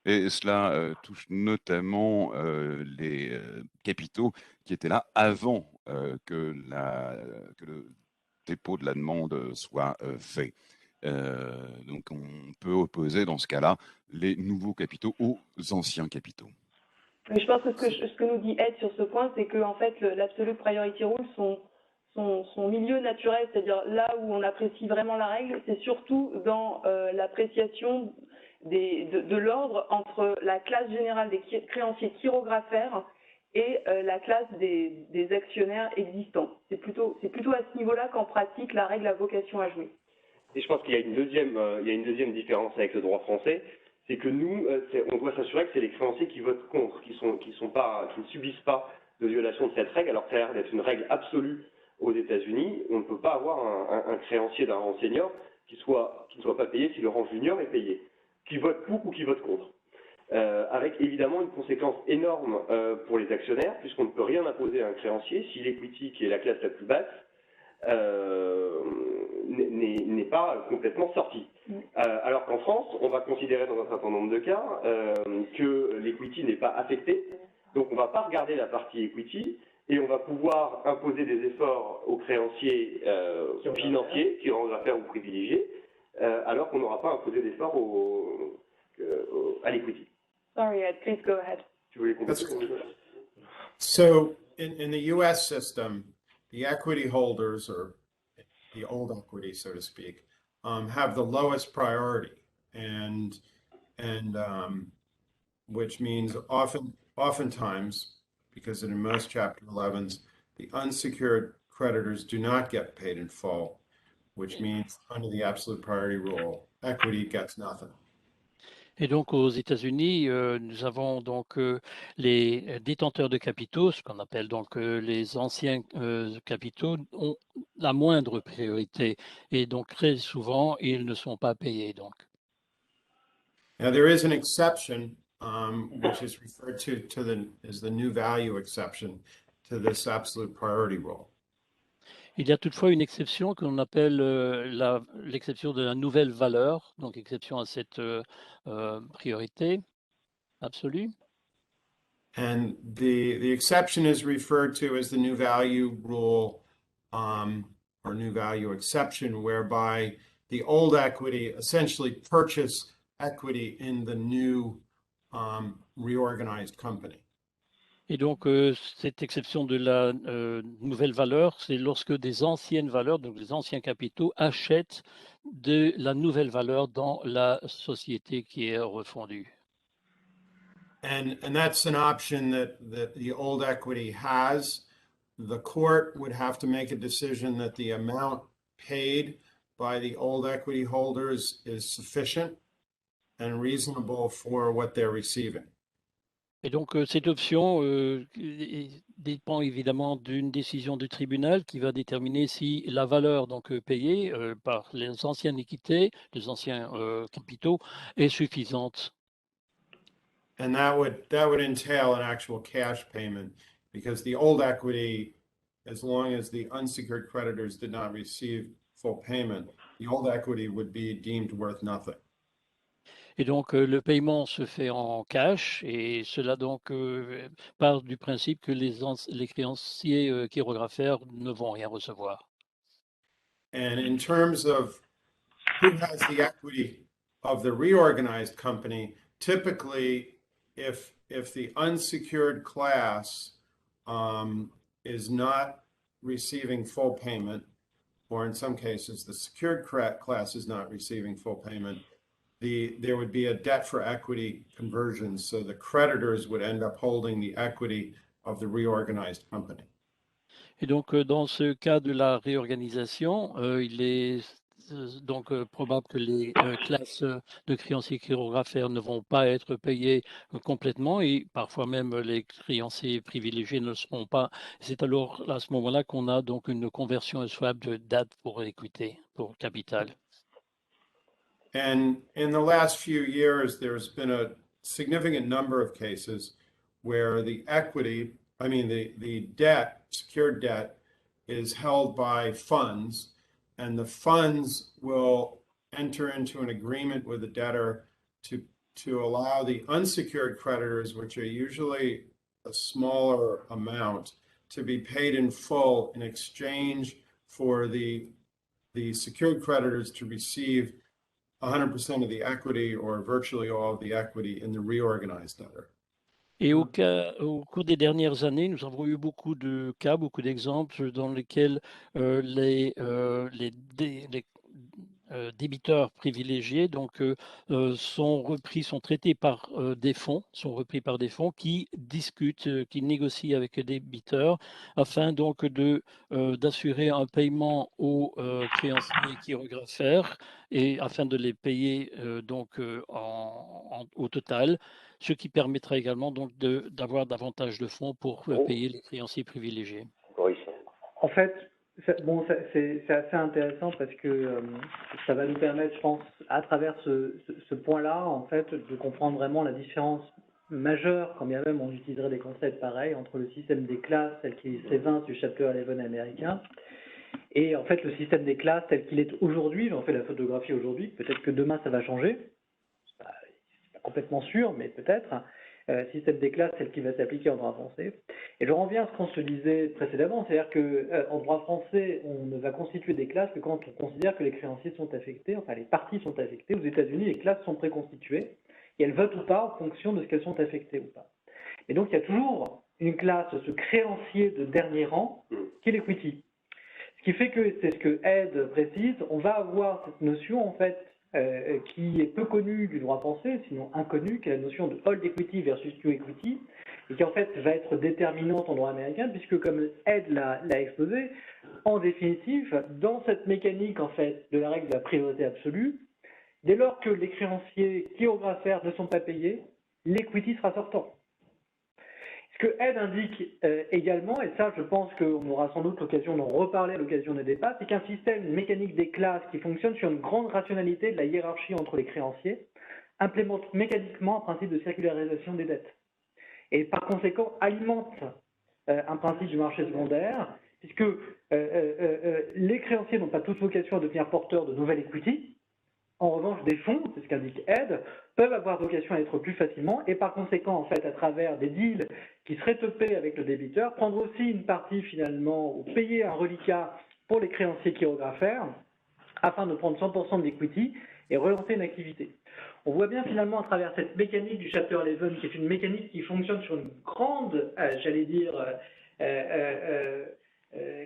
[SPEAKER 6] Et cela touche notamment les capitaux qui étaient là avant que le dépôt de la demande soit fait. Donc, on peut opposer dans ce cas-là les nouveaux capitaux aux anciens capitaux.
[SPEAKER 3] Mais je pense que ce que nous dit Ed sur ce point, c'est que en fait, l'absolute priority rule, son milieu naturel, c'est-à-dire là où on apprécie vraiment la règle, c'est surtout dans l'appréciation de l'ordre entre la classe générale des créanciers chirographaires et la classe des actionnaires existants. C'est plutôt à ce niveau-là qu'en pratique, la règle a vocation à jouer.
[SPEAKER 5] Et je pense qu'il y a une deuxième différence avec le droit français, c'est que nous, on doit s'assurer que c'est les créanciers qui votent contre, qui ne subissent pas de violation de cette règle, alors que ça a l'air d'être une règle absolue aux États-Unis. On ne peut pas avoir un créancier d'un rang senior qui ne soit pas payé si le rang junior est payé, qui vote pour ou qui vote contre. Avec évidemment une conséquence énorme pour les actionnaires, puisqu'on ne peut rien imposer à un créancier si l'equity, qui est la classe la plus basse, n'est pas complètement sorti. Alors qu'en France, on va considérer dans un certain nombre de cas que l'equity n'est pas affecté, donc on ne va pas regarder la partie equity et on va pouvoir imposer des efforts aux créanciers financiers, chirographaires ou privilégiés, alors qu'on n'aura pas imposé d'efforts à l'equity.
[SPEAKER 3] Sorry, Ed, please go ahead.
[SPEAKER 5] Tu voulais compléter?
[SPEAKER 2] So in the US system, the equity holders, or the old equity, so to speak, have the lowest priority, and which means oftentimes, because in most Chapter 11s, the unsecured creditors do not get paid in full, which means under the absolute priority rule, equity gets nothing.
[SPEAKER 4] Et donc aux États-Unis, nous avons donc les détenteurs de capitaux, ce qu'on appelle donc les anciens capitaux, ont la moindre priorité et donc très souvent ils ne sont pas payés donc.
[SPEAKER 2] Now there is an exception, which is referred to as the new value exception to this absolute priority rule.
[SPEAKER 4] Il y a toutefois une exception que l'on appelle l'exception de la nouvelle valeur, donc exception à cette priorité absolue.
[SPEAKER 2] And the exception is referred to as the new value rule, or new value exception, whereby the old equity essentially purchase equity in the new reorganized company.
[SPEAKER 4] Et donc, cette exception de la nouvelle valeur, c'est lorsque des anciennes valeurs, donc des anciens capitaux, achètent de la nouvelle valeur dans la société qui est refondue.
[SPEAKER 2] And that's an option that the old equity has. The court would have to make a decision that the amount paid by the old equity holders is sufficient and reasonable for what they're receiving.
[SPEAKER 4] Et donc, cette option dépend évidemment d'une décision du tribunal qui va déterminer si la valeur donc payée par les anciennes équités, les anciens capitaux, est suffisante.
[SPEAKER 2] And that would entail an actual cash payment, because the old equity, as long as the unsecured creditors did not receive full payment, the old equity would be deemed worth nothing.
[SPEAKER 4] Et donc, le paiement se fait en cash et cela donc part du principe que les créanciers chirographaires ne vont rien recevoir.
[SPEAKER 2] And in terms of who has the equity of the reorganized company, typically, if the unsecured class is not receiving full payment, or in some cases, the secured class is not receiving full payment, there would be a debt for equity conversion, so the creditors would end up holding the equity of the reorganized company.
[SPEAKER 4] Et donc, dans ce cas de la réorganisation, il est donc probable que les classes de créanciers chirographaires ne vont pas être payées complètement et parfois même les créanciers privilégiés ne le seront pas. C'est alors à ce moment-là qu'on a donc une conversion swap de dette pour équité, pour capital.
[SPEAKER 2] And in the last few years, there's been a significant number of cases where the equity, the debt, secured debt, is held by funds, and the funds will enter into an agreement with the debtor to allow the unsecured creditors, which are usually a smaller amount, to be paid in full in exchange for the secured creditors to receive 100% of the equity or virtually all of the equity in the reorganized debtor.
[SPEAKER 4] Et au cours des dernières années, nous avons eu beaucoup de cas, beaucoup d'exemples dans lesquels les débiteurs privilégiés sont traités par des fonds, qui discutent, qui négocient avec les débiteurs afin donc d'assurer un paiement aux créanciers chirographaires et afin de les payer au total, ce qui permettra également donc d'avoir davantage de fonds pour payer les créanciers privilégiés.
[SPEAKER 1] En fait, c'est assez intéressant parce que ça va nous permettre, je pense, à travers ce point-là, en fait, de comprendre vraiment la différence majeure, quand bien même on utiliserait des concepts pareils, entre le système des classes tel qu'il est C20 du Chapter 11 américain et en fait le système des classes tel qu'il est aujourd'hui. On fait la photographie aujourd'hui, peut-être que demain ça va changer, c'est pas complètement sûr, mais peut-être. Système des classes tel qu'il va s'appliquer en droit français. Et je reviens à ce qu'on se disait précédemment, c'est-à-dire qu'en droit français, on ne va constituer des classes que quand on considère que les créanciers sont affectés, enfin les parties sont affectées. Aux États-Unis, les classes sont préconstituées et elles votent ou pas en fonction de ce qu'elles sont affectées ou pas. Et donc il y a toujours une classe, ce créancier de dernier rang, qui est l'equity. Ce qui fait que, c'est ce que Ed précise, on va avoir cette notion en fait qui est peu connue du droit français, sinon inconnue, qui est la notion de hold equity versus Q equity, et qui en fait va être déterminante en droit américain, puisque comme Ed l'a exposé, en définitive, dans cette mécanique en fait de la règle de la priorité absolue, dès lors que les créanciers chirographaires ne sont pas payés, l'equity sera sortant. Ce que Ed indique également, et ça je pense qu'on aura sans doute l'occasion d'en reparler à l'occasion des débats, c'est qu'un système, une mécanique des classes qui fonctionne sur une grande rationalité de la hiérarchie entre les créanciers implémente mécaniquement un principe de circularisation des dettes. Et par conséquent alimente un principe du marché secondaire, puisque les créanciers n'ont pas toute vocation à devenir porteurs de nouvelles equity. En revanche, des fonds, c'est ce qu'indique Ed, peuvent avoir vocation à être plus facilement et par conséquent, en fait, à travers des deals qui seraient topés avec le débiteur, prendre aussi une partie finalement ou payer un reliquat pour les créanciers chirographaires afin de prendre 100% de l'equity et relancer une activité. On voit bien finalement à travers cette mécanique du Chapter 11 qui est une mécanique qui fonctionne sur une grande,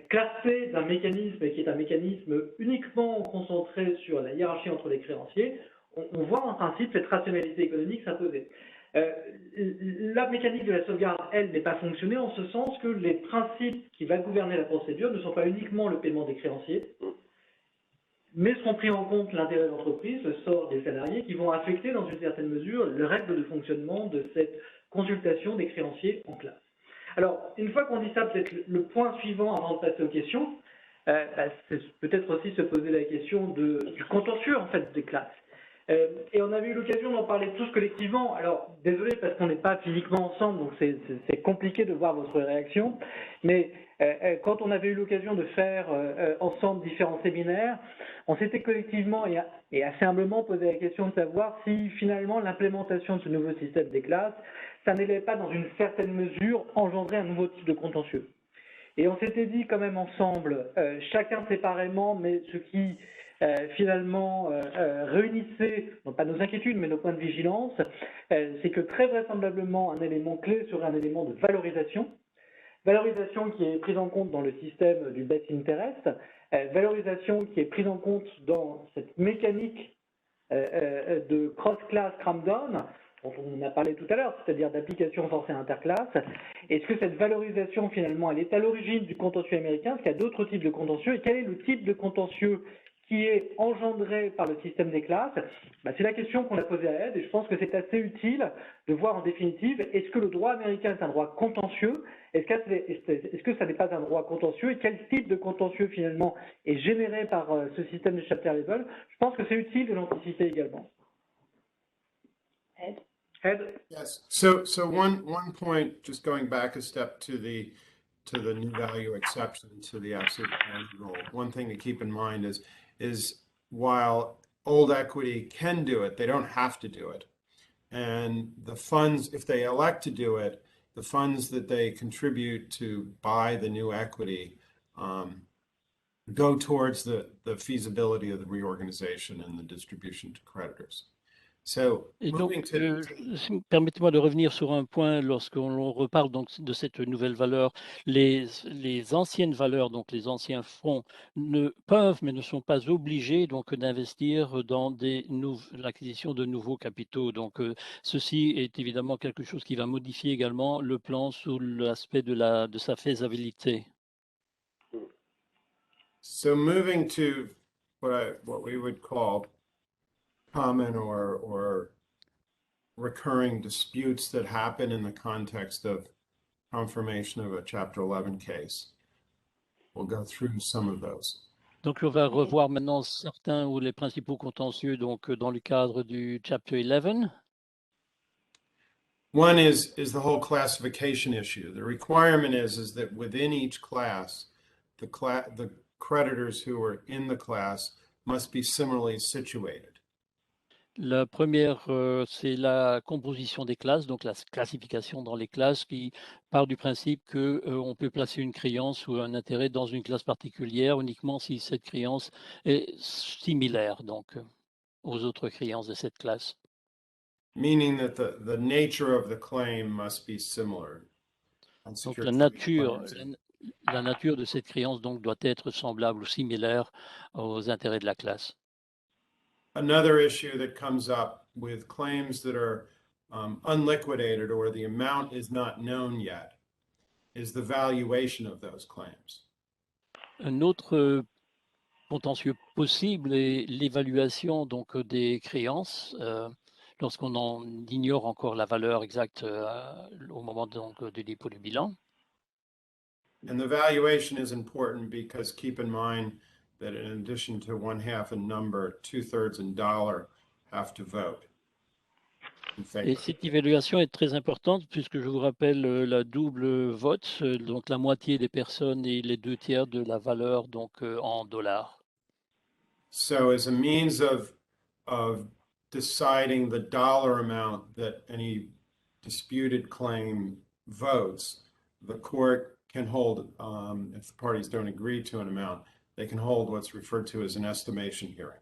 [SPEAKER 1] classé d'un mécanisme qui est un mécanisme uniquement concentré sur la hiérarchie entre les créanciers, on voit en principe cette rationalité économique s'imposer. La mécanique de la sauvegarde, elle, n'est pas fonctionnée en ce sens que les principes qui vont gouverner la procédure ne sont pas uniquement le paiement des créanciers, mais seront pris en compte l'intérêt de l'entreprise, le sort des salariés, qui vont affecter dans une certaine mesure les règles de fonctionnement de cette consultation des créanciers en classe. Alors, une fois qu'on dit ça, peut-être le point suivant avant de passer aux questions, c'est peut-être aussi se poser la question du contentieux en fait des classes. Et on avait eu l'occasion d'en parler tous collectivement. Alors, désolé parce qu'on n'est pas physiquement ensemble, donc c'est compliqué de voir votre réaction. Mais quand on avait eu l'occasion de faire ensemble différents séminaires, on s'était collectivement et assez humblement posé la question de savoir si finalement l'implémentation de ce nouveau système des classes, ça n'allait pas dans une certaine mesure engendrer un nouveau type de contentieux. Et on s'était dit quand même ensemble, chacun séparément, mais ce qui finalement réunissait, non pas nos inquiétudes, mais nos points de vigilance, c'est que très vraisemblablement un élément clé serait un élément de valorisation. Valorisation qui est prise en compte dans le système du best interest, valorisation qui est prise en compte dans cette mécanique de cross-class cram-down, dont on a parlé tout à l'heure, c'est-à-dire d'application forcée interclasse. Est-ce que cette valorisation, finalement, elle est à l'origine du contentieux américain? Est-ce qu'il y a d'autres types de contentieux? Et quel est le type de contentieux qui est engendré par le système des classes, c'est la question qu'on a posée à Ed, et je pense que c'est assez utile de voir en définitive, est-ce que le droit américain est un droit contentieux? Est-ce que ça n'est pas un droit contentieux? Et quel type de contentieux finalement est généré par ce système de chapter level? Je pense que c'est utile de l'anticiper également.
[SPEAKER 3] Ed?
[SPEAKER 1] Ed?
[SPEAKER 2] Yes. So one point, just going back a step to the new value exception to the absolute value rule. One thing to keep in mind is while old equity can do it, they don't have to do it. And the funds, if they elect to do it, the funds that they contribute to buy the new equity go towards the feasibility of the reorganization and the distribution to creditors. So
[SPEAKER 4] Et donc,
[SPEAKER 2] moving to
[SPEAKER 4] permettez-moi de revenir sur un point lorsqu'on reparle donc de cette nouvelle valeur. Les anciennes valeurs, donc les anciens fonds, ne peuvent mais ne sont pas obligés donc d'investir dans l'acquisition de nouveaux capitaux. Donc, ceci est évidemment quelque chose qui va modifier également le plan sous l'aspect de sa faisabilité.
[SPEAKER 2] So moving to what we would call common or recurring disputes that happen in the context of confirmation of a Chapter 11 case. We'll go through some of those.
[SPEAKER 4] Donc, on va revoir maintenant certains ou les principaux contentieux donc, dans le cadre du Chapter 11.
[SPEAKER 2] One is the whole classification issue. The requirement is that within each class, the creditors who are in the class must be similarly situated.
[SPEAKER 4] La première, c'est la composition des classes, donc la classification dans les classes qui part du principe qu'on peut placer une créance ou un intérêt dans une classe particulière uniquement si cette créance est similaire donc, aux autres créances de cette classe.
[SPEAKER 2] Meaning that the nature of the claim must be similar.
[SPEAKER 4] Donc la nature de cette créance donc, doit être semblable ou similaire aux intérêts de la classe.
[SPEAKER 2] Another issue that comes up with claims that are unliquidated or the amount is not known yet is the valuation of those claims.
[SPEAKER 4] Un autre contentieux possible est l'évaluation donc des créances lorsqu'on en ignore encore la valeur exacte au moment donc du dépôt du bilan.
[SPEAKER 2] And the valuation is important because keep in mind that in addition to 1/2 in number, 2/3 in dollar have to vote.
[SPEAKER 4] Et cette évaluation est très importante puisque je vous rappelle la double vote, donc la moitié des personnes et les 2/3 de la valeur donc en dollars.
[SPEAKER 2] So as a means of deciding the dollar amount that any disputed claim votes, the court can hold, if the parties don't agree to an amount, they can hold what's referred to as an estimation hearing.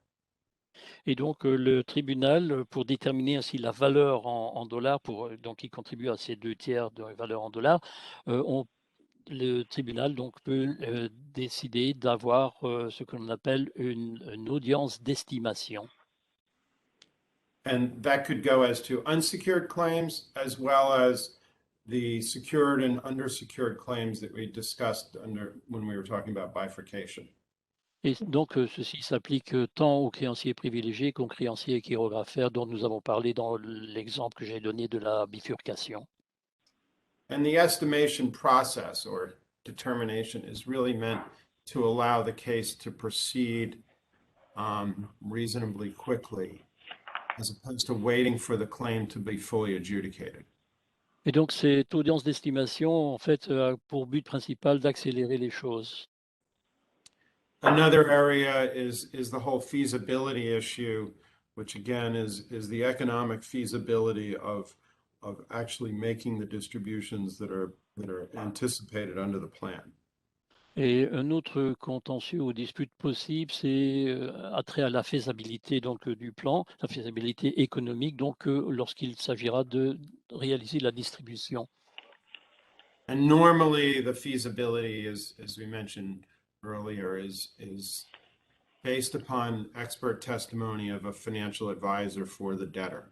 [SPEAKER 4] Et donc le tribunal, pour déterminer ainsi la valeur en dollars, donc qui contribue à ces 2/3 de valeur en dollars, le tribunal donc peut décider d'avoir ce que l'on appelle une audience d'estimation.
[SPEAKER 2] And that could go as to unsecured claims as well as the secured and undersecured claims that we discussed when we were talking about bifurcation.
[SPEAKER 4] Et donc ceci s'applique tant aux créanciers privilégiés qu'aux créanciers chirographaires dont nous avons parlé dans l'exemple que j'ai donné de la bifurcation.
[SPEAKER 2] And the estimation process or determination is really meant to allow the case to proceed reasonably quickly, as opposed to waiting for the claim to be fully adjudicated.
[SPEAKER 4] Et donc cette audience d'estimation, en fait, a pour but principal d'accélérer les choses.
[SPEAKER 2] Another area is the whole feasibility issue, which again is the economic feasibility of actually making the distributions that are anticipated under the plan.
[SPEAKER 4] Et un autre contentieux ou dispute possible, c'est attrait à la faisabilité donc, du plan, la faisabilité économique, donc lorsqu'il s'agira de réaliser la distribution.
[SPEAKER 2] And normally the feasibility is, as we mentioned earlier, is based upon expert testimony of a financial advisor for the debtor.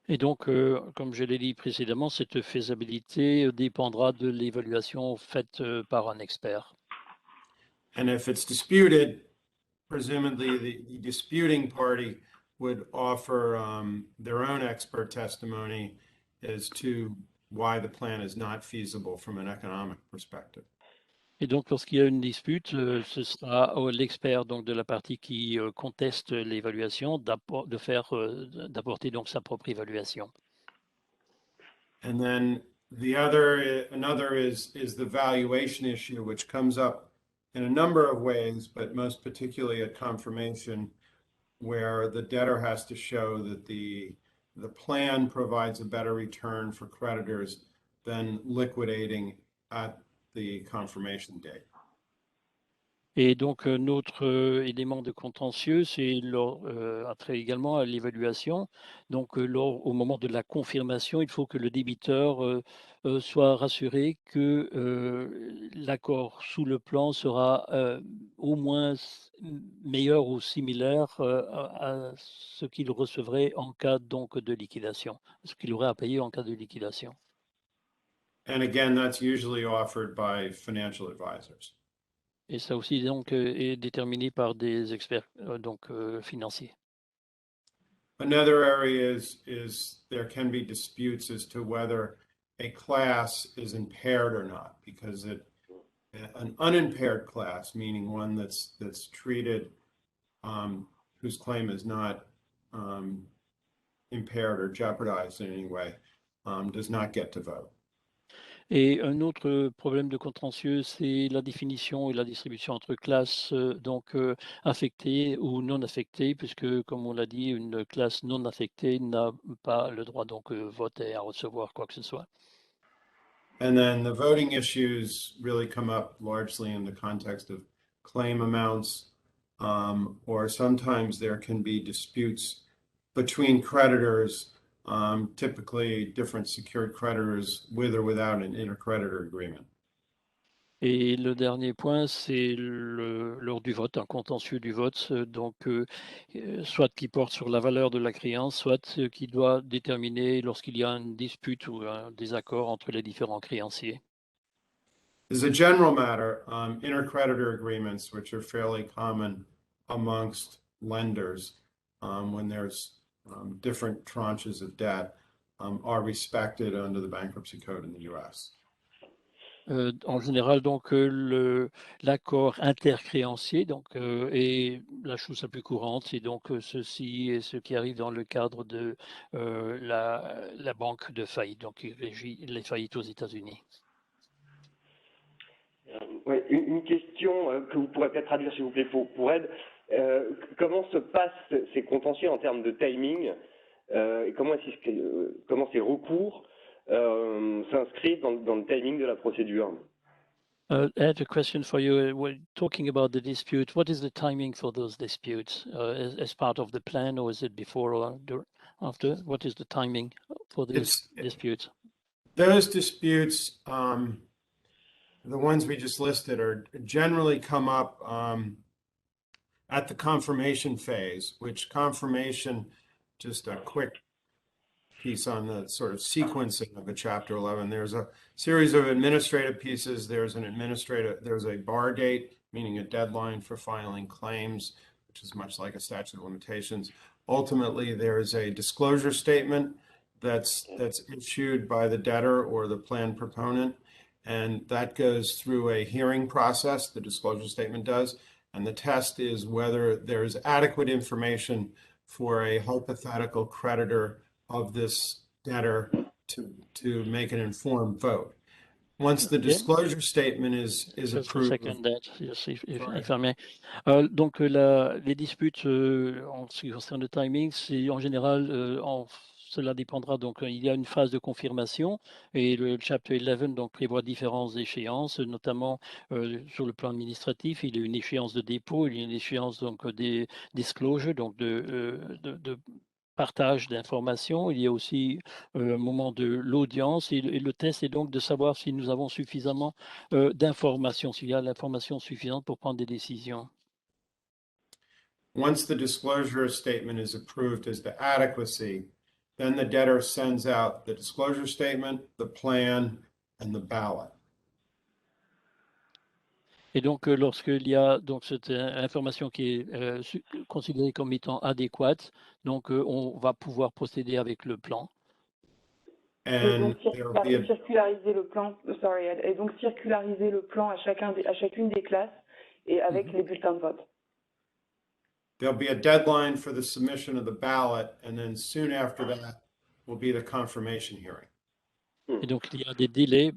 [SPEAKER 4] Et donc, comme je l'ai dit précédemment, cette faisabilité dépendra de l'évaluation faite par un expert.
[SPEAKER 2] And if it's disputed, presumably the disputing party would offer their own expert testimony as to why the plan is not feasible from an economic perspective.
[SPEAKER 4] Et donc, lorsqu'il y a une dispute, ce sera l'expert donc de la partie qui conteste l'évaluation d'apporter donc sa propre évaluation.
[SPEAKER 2] And then another is the valuation issue, which comes up in a number of ways, but most particularly at confirmation, where the debtor has to show that the plan provides a better return for creditors than liquidating at the confirmation date.
[SPEAKER 4] Et donc, notre élément de contentieux, c'est après également à l'évaluation. Donc, au moment de la confirmation, il faut que le débiteur soit rassuré que l'accord sous le plan sera au moins meilleur ou similaire à ce qu'il recevrait en cas donc de liquidation, ce qu'il aurait à payer en cas de liquidation.
[SPEAKER 2] And again, that's usually offered by financial advisors.
[SPEAKER 4] Et ça aussi donc est déterminé par des experts financiers.
[SPEAKER 2] Another area is there can be disputes as to whether a class is impaired or not, because an unimpaired class, meaning one that's treated whose claim is not impaired or jeopardized in any way, does not get to vote.
[SPEAKER 4] Et un autre problème de contentieux, c'est la définition et la distribution entre classes affectées ou non affectées, puisque, comme on l'a dit, une classe non affectée n'a pas le droit donc voter à recevoir quoi que ce soit.
[SPEAKER 2] And then the voting issues really come up largely in the context of claim amounts, or sometimes there can be disputes between creditors, typically different secured creditors with or without an intercreditor agreement.
[SPEAKER 4] Et le dernier point, c'est lors du vote, un contentieux du vote, soit qui porte sur la valeur de la créance, soit qui doit déterminer lorsqu'il y a une dispute ou un désaccord entre les différents créanciers.
[SPEAKER 2] As a general matter, intercreditor agreements, which are fairly common amongst lenders when there's different tranches of debt, are respected under the bankruptcy code in the US.
[SPEAKER 4] En général, donc, l'accord intercréancier est la chose la plus courante. Et donc, ceci est ce qui arrive dans le cadre de la banque de faillite, donc qui régit les faillites aux États-Unis.
[SPEAKER 5] Ouais, une question que vous pourrez peut-être traduire, s'il vous plaît, pour Ed. Comment se passent ces contentieux en termes de timing et comment ces recours s'inscrivent dans le timing de la procédure?
[SPEAKER 4] I have a question for you. We're talking about the dispute. What is the timing for those disputes? As part of the plan, or is it before or after? What is the timing for these disputes?
[SPEAKER 2] Those disputes, the ones we just listed, are generally come up at the confirmation phase, which confirmation, just a quick piece on the sort of sequencing of a Chapter 11. There's a series of administrative pieces. There's a bar date, meaning a deadline for filing claims, which is much like a statute of limitations. Ultimately, there's a disclosure statement that's issued by the debtor or the plan proponent, and that goes through a hearing process, the disclosure statement does, and the test is whether there's adequate information for a hypothetical creditor of this debtor to make an informed vote. Once the disclosure statement is approved.
[SPEAKER 4] Donc, les disputes en ce qui concerne le timing, c'est en général, cela dépendra. Donc, il y a une phase de confirmation et le Chapter 11 donc, prévoit différentes échéances, notamment sur le plan administratif. Il y a une échéance de dépôt, il y a une échéance donc, des disclosures, donc de partage d'informations. Il y a aussi un moment de l'audience et le test est donc de savoir si nous avons suffisamment d'informations, s'il y a l'information suffisante pour prendre des décisions.
[SPEAKER 2] Once the disclosure statement is approved as the adequacy, then the debtor sends out the disclosure statement, the plan, and the ballot.
[SPEAKER 4] Et donc, lorsqu'il y a donc cette information qui est considérée comme étant adéquate, donc on va pouvoir procéder avec le plan.
[SPEAKER 3] Et donc
[SPEAKER 2] And there will be a,
[SPEAKER 3] circulariser le plan, et donc circulariser le plan à chacune des classes et avec les bulletins de vote.
[SPEAKER 2] there'll be a deadline for the submission of the ballot, and then soon after that will be the confirmation hearing.
[SPEAKER 4] Et donc, il y a des délais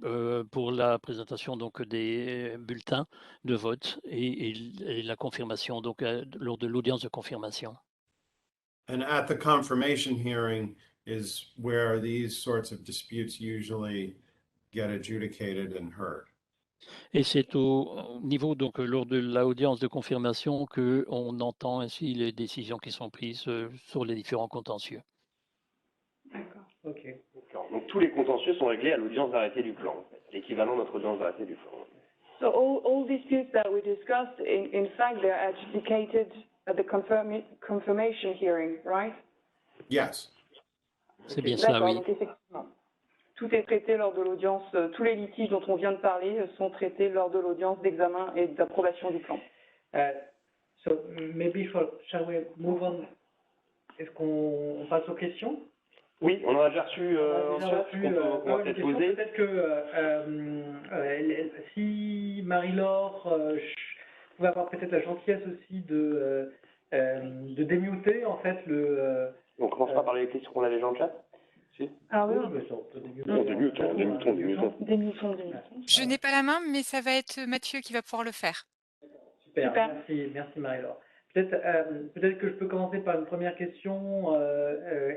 [SPEAKER 4] pour la présentation donc, des bulletins de vote et la confirmation, donc lors de l'audience de confirmation.
[SPEAKER 2] And at the confirmation hearing is where these sorts of disputes usually get adjudicated and heard.
[SPEAKER 4] Et c'est au niveau, donc, lors de l'audience de confirmation qu'on entend ainsi les décisions qui sont prises sur les différents contentieux.
[SPEAKER 3] D'accord.
[SPEAKER 1] Ok.
[SPEAKER 5] D'accord. Donc tous les contentieux sont réglés à l'audience d'arrêté du plan, en fait. L'équivalent de notre audience d'arrêté du plan.
[SPEAKER 3] So all disputes that we discussed, in fact, they're adjudicated at the confirmation hearing, right?
[SPEAKER 2] Yes.
[SPEAKER 4] C'est bien ça,
[SPEAKER 3] D'accord,
[SPEAKER 4] oui.
[SPEAKER 3] donc effectivement. Tout est traité lors de l'audience, tous les litiges dont on vient de parler sont traités lors de l'audience d'examen et d'approbation du plan.
[SPEAKER 1] So maybe shall we move on? Est-ce qu'on passe aux questions?
[SPEAKER 5] Oui, on en a déjà reçu
[SPEAKER 1] On a déjà reçu,
[SPEAKER 5] qu'on va peut-être
[SPEAKER 1] une question.
[SPEAKER 5] poser.
[SPEAKER 1] Peut-être que si Marie-Laure pouvait avoir peut-être la gentillesse aussi de démuter en fait le.
[SPEAKER 5] On commence pas par les questions qu'on a déjà en chat. Si.
[SPEAKER 3] Ah oui,
[SPEAKER 1] mais ça, on peut démuter.
[SPEAKER 5] Démutons.
[SPEAKER 7] Je n'ai pas la main, mais ça va être Mathieu qui va pouvoir le faire.
[SPEAKER 1] Super,
[SPEAKER 3] Super.
[SPEAKER 1] merci Marie-Laure. Peut-être que je peux commencer par une première question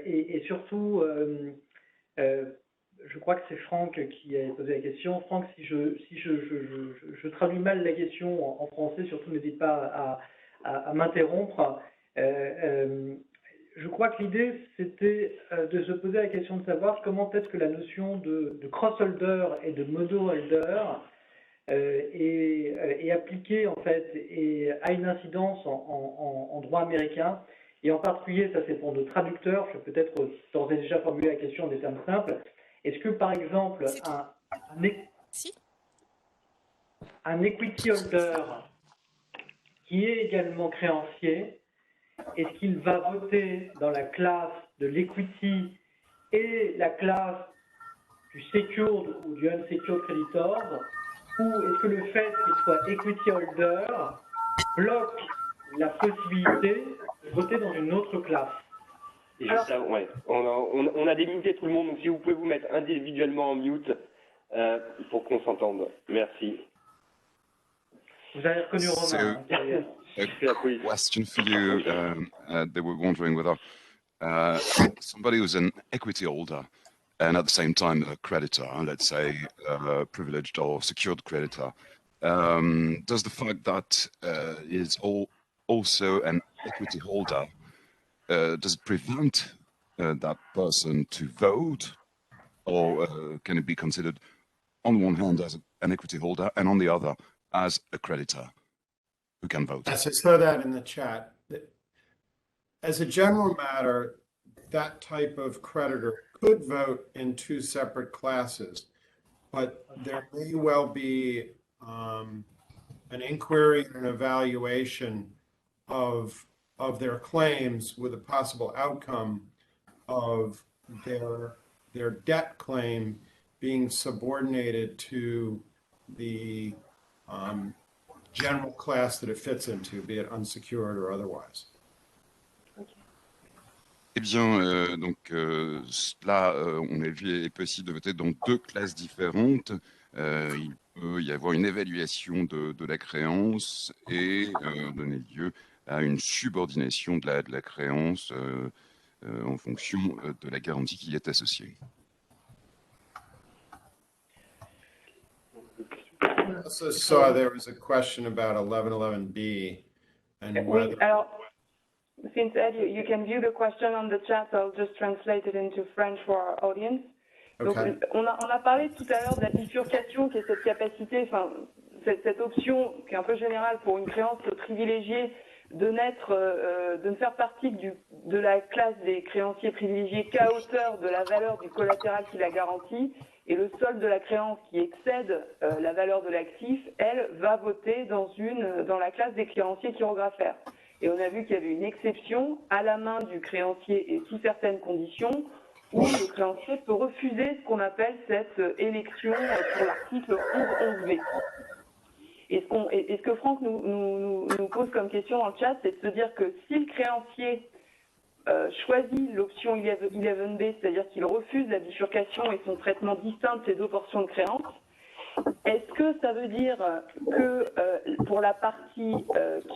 [SPEAKER 1] et surtout, je crois que c'est Franck qui a posé la question. Franck, si je traduis mal la question en français, surtout n'hésite pas à m'interrompre. Je crois que l'idée, c'était de se poser la question de savoir comment est-ce que la notion de cross-holder et de mono-holder est appliquée en fait et a une incidence en droit américain. Et en particulier, ça c'est pour nos traducteurs, je vais peut-être d'ores et déjà formuler la question en des termes simples. Est-ce que par exemple un equity holder qui est également créancier, est-ce qu'il va voter dans la classe de l'equity et la classe du secured ou du unsecured creditors, ou est-ce que le fait qu'il soit equity holder bloque la possibilité de voter dans une autre classe?
[SPEAKER 5] Et juste ça, ouais. On a démuté tout le monde, donc si vous pouvez vous mettre individuellement en mute pour qu'on s'entende. Merci.
[SPEAKER 1] Vous avez reconnu Romain.
[SPEAKER 6] A question for you. They were wondering whether somebody who's an equity holder and at the same time a creditor, let's say privileged or secured creditor, does the fact that is also an equity holder, does it prevent that person to vote, or can it be considered on one hand as an equity holder and on the other as a creditor who can vote?
[SPEAKER 2] Yes, I saw that in the chat. As a general matter, that type of creditor could vote in two separate classes, but there may well be an inquiry and an evaluation of their claims with a possible outcome of their debt claim being subordinated to the general class that it fits into, be it unsecured or otherwise.
[SPEAKER 6] Eh bien, donc là, on a vu, il est possible de voter dans deux classes différentes. Il peut y avoir une évaluation de la créance et donner lieu à une subordination de la créance en fonction de la garantie qui y est associée.
[SPEAKER 2] I also saw there was a question about 1111B and whether.
[SPEAKER 3] Oui, alors, since Ed, you can view the question on the chat, I'll just translate it into French for our audience. Donc,
[SPEAKER 2] Okay.
[SPEAKER 3] on a parlé tout à l'heure de la bifurcation, qui est cette capacité, enfin, cette option qui est un peu générale pour une créance privilégiée de ne faire partie de la classe des créanciers privilégiés qu'à hauteur de la valeur du collatéral qui la garantit, et le solde de la créance qui excède la valeur de l'actif, elle va voter dans la classe des créanciers chirographaires. Et on a vu qu'il y avait une exception à la main du créancier et sous certaines conditions où le créancier peut refuser ce qu'on appelle cette élection pour l'article 11.11b. Et ce que Franck nous pose comme question dans le chat, c'est de se dire que si le créancier choisit l'option 11b, c'est-à-dire qu'il refuse la bifurcation et son traitement distinct de ces deux portions de créance, est-ce que ça veut dire que pour la partie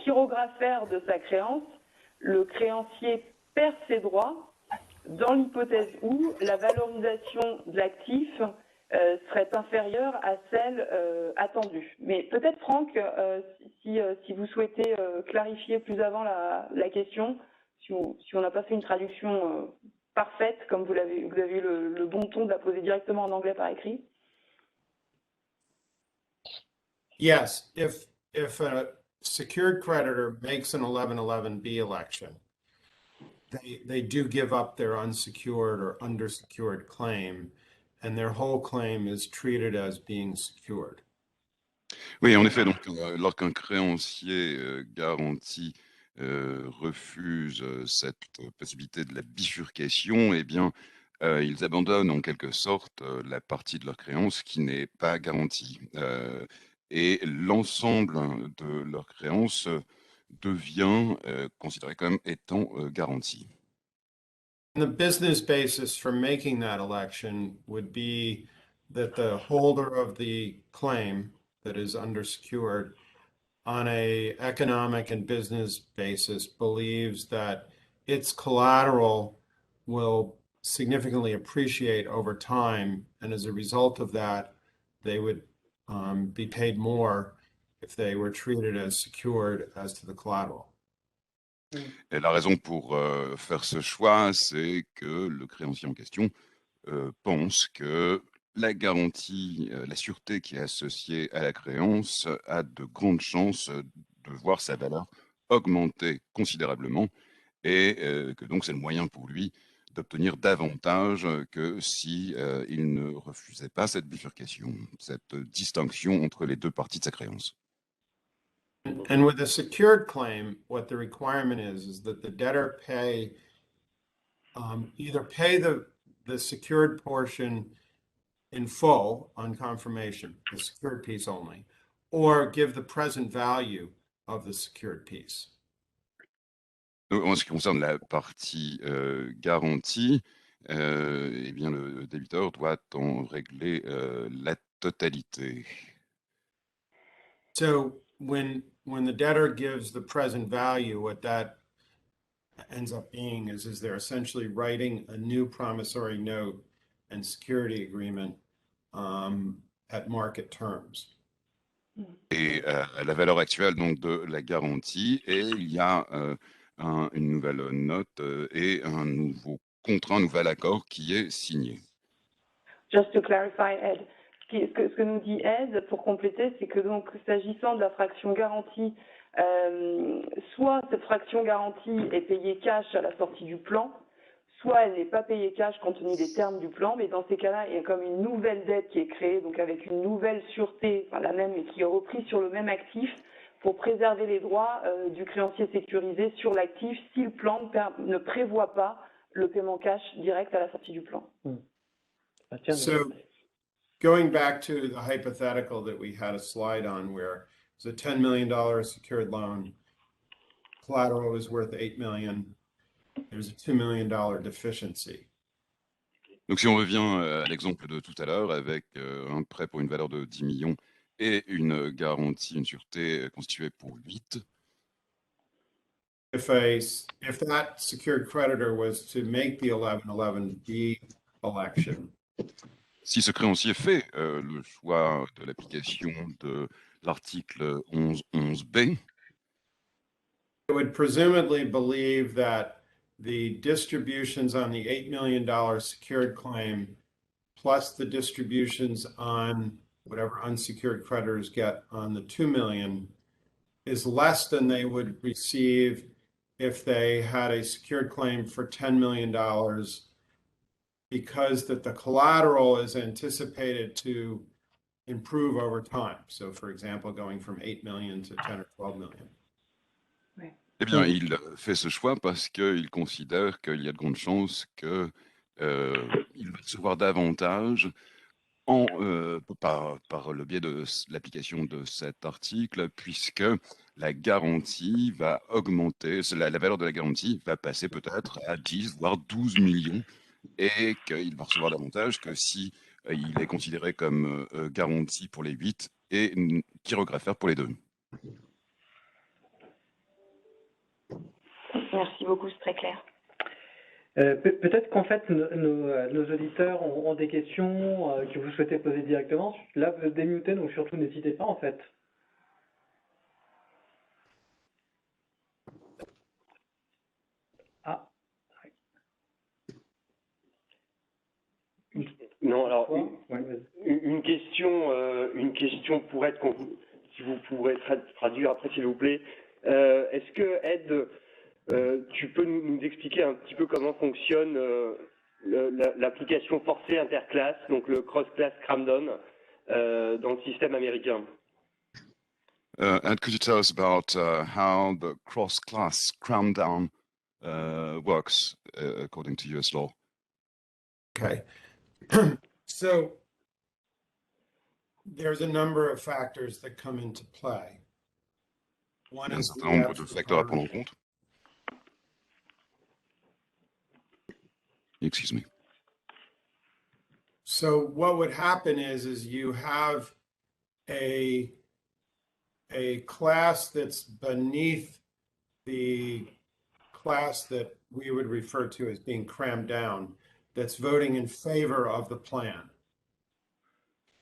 [SPEAKER 3] chirographaire de sa créance, le créancier perd ses droits dans l'hypothèse où la valorisation de l'actif serait inférieure à celle attendue? Mais peut-être Franck, si vous souhaitez clarifier plus avant la question, si on n'a pas fait une traduction parfaite, comme vous avez eu le bon ton de la poser directement en anglais par écrit.
[SPEAKER 2] Yes, if a secured creditor makes an 1111B election, they do give up their unsecured or undersecured claim, and their whole claim is treated as being secured.
[SPEAKER 6] Oui, en effet, donc lorsqu'un créancier garanti refuse cette possibilité de la bifurcation, eh bien, ils abandonnent en quelque sorte la partie de leur créance qui n'est pas garantie. Et l'ensemble de leur créance devient considéré comme étant garanti.
[SPEAKER 2] The business basis for making that election would be that the holder of the claim that is undersecured on a economic and business basis believes that its collateral will significantly appreciate over time, and as a result of that, they would be paid more if they were treated as secured as to the collateral.
[SPEAKER 6] Et la raison pour faire ce choix, c'est que le créancier en question pense que la garantie, la sûreté qui est associée à la créance a de grandes chances de voir sa valeur augmenter considérablement et que donc c'est le moyen pour lui d'obtenir davantage que si il ne refusait pas cette bifurcation, cette distinction entre les deux parties de sa créance.
[SPEAKER 2] And with a secured claim, what the requirement is that the debtor pay either pay the secured portion in full on confirmation, the secured piece only, or give the present value of the secured piece.
[SPEAKER 6] En ce qui concerne la partie garantie, eh bien le débiteur doit en régler la totalité.
[SPEAKER 2] So when the debtor gives the present value, what that ends up being is they're essentially writing a new promissory note and security agreement at market terms.
[SPEAKER 6] Et à la valeur actuelle donc de la garantie, et il y a une nouvelle note et un nouveau contrat, un nouvel accord qui est signé.
[SPEAKER 3] Just to clarify, Ed, ce que nous dit Ed, pour compléter, c'est que donc s'agissant de la fraction garantie, soit cette fraction garantie est payée cash à la sortie du plan, soit elle n'est pas payée cash compte tenu des termes du plan, mais dans ces cas-là, il y a comme une nouvelle dette qui est créée, donc avec une nouvelle sûreté, enfin la même, mais qui est reprise sur le même actif, pour préserver les droits du créancier sécurisé sur l'actif si le plan ne prévoit pas le paiement cash direct à la sortie du plan.
[SPEAKER 2] So going back to the hypothetical that we had a slide on where it's a $10 million secured loan, collateral is worth $8 million, there's a $2 million deficiency.
[SPEAKER 6] Donc si on revient à l'exemple de tout à l'heure avec un prêt pour une valeur de 10 millions et une garantie, une sûreté constituée pour 8.
[SPEAKER 2] If that secured creditor was to make the 1111B election,
[SPEAKER 6] si ce créancier fait le choix de l'application de l'article 11.11b,
[SPEAKER 2] it would presumably believe that the distributions on the $8 million secured claim plus the distributions on whatever unsecured creditors get on the $2 million is less than they would receive if they had a secured claim for $10 million because that the collateral is anticipated to improve over time. So for example, going from 8 million to 10 or 12 million.
[SPEAKER 6] Eh bien, il fait ce choix parce qu'il considère qu'il y a de grandes chances qu'il va recevoir davantage par le biais de l'application de cet article, puisque la garantie va augmenter, la valeur de la garantie va passer peut-être à 10, voire 12 millions, et qu'il va recevoir davantage que si il est considéré comme garantie pour les 8 et chirographaire pour les 2.
[SPEAKER 3] Merci beaucoup, c'est très clair.
[SPEAKER 1] Peut-être qu'en fait, nos auditeurs ont des questions que vous souhaitez poser directement. Là, vous êtes démuté, donc surtout n'hésitez pas, en fait. Ah.
[SPEAKER 5] Non, alors,
[SPEAKER 1] Ouais,
[SPEAKER 5] une question pour Ed, si vous pourrez traduire après, s'il vous plaît. Est-ce que, Ed, tu peux nous expliquer un petit peu comment fonctionne l'application forcée interclasse, donc le cross-class cram-down, dans le système américain?
[SPEAKER 6] And could you tell us about how the cross-class cram-down works according to US law?
[SPEAKER 2] Okay. So there's a number of factors that come into play. One
[SPEAKER 6] Il y a un
[SPEAKER 2] is
[SPEAKER 6] certain nombre de facteurs à prendre en compte. Excuse me.
[SPEAKER 2] So what would happen is you have a class that's beneath the class that we would refer to as being crammed down, that's voting in favor of the plan.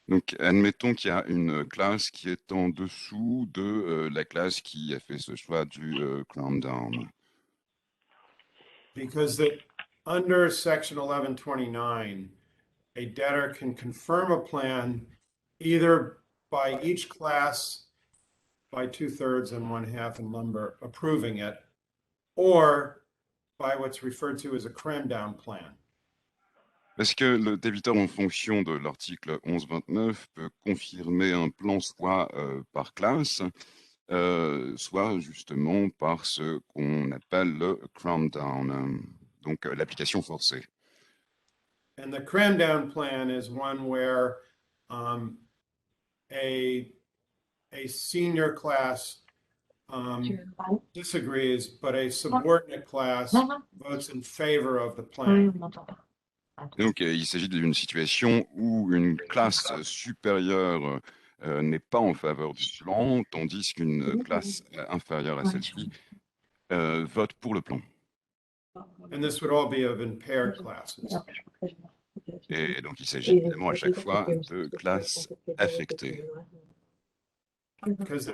[SPEAKER 6] Donc, admettons qu'il y a une classe qui est en dessous de la classe qui a fait ce choix du cram down.
[SPEAKER 2] Because under section 1129, a debtor can confirm a plan either by each class by 2/3 and 1/2 in number approving it, or by what's referred to as a cram down plan.
[SPEAKER 6] Parce que le débiteur, en fonction de l'article 1129, peut confirmer un plan soit par classe, soit justement par ce qu'on appelle le cram down, donc l'application forcée.
[SPEAKER 2] And the cram down plan is one where a senior class disagrees, but a subordinate class votes in favor of the plan.
[SPEAKER 6] Donc, il s'agit d'une situation où une classe supérieure n'est pas en faveur du plan, tandis qu'une classe inférieure à celle-ci vote pour le plan.
[SPEAKER 2] And this would all be of impaired classes.
[SPEAKER 6] Et donc, il s'agit évidemment à chaque fois de classes affectées.
[SPEAKER 2] Because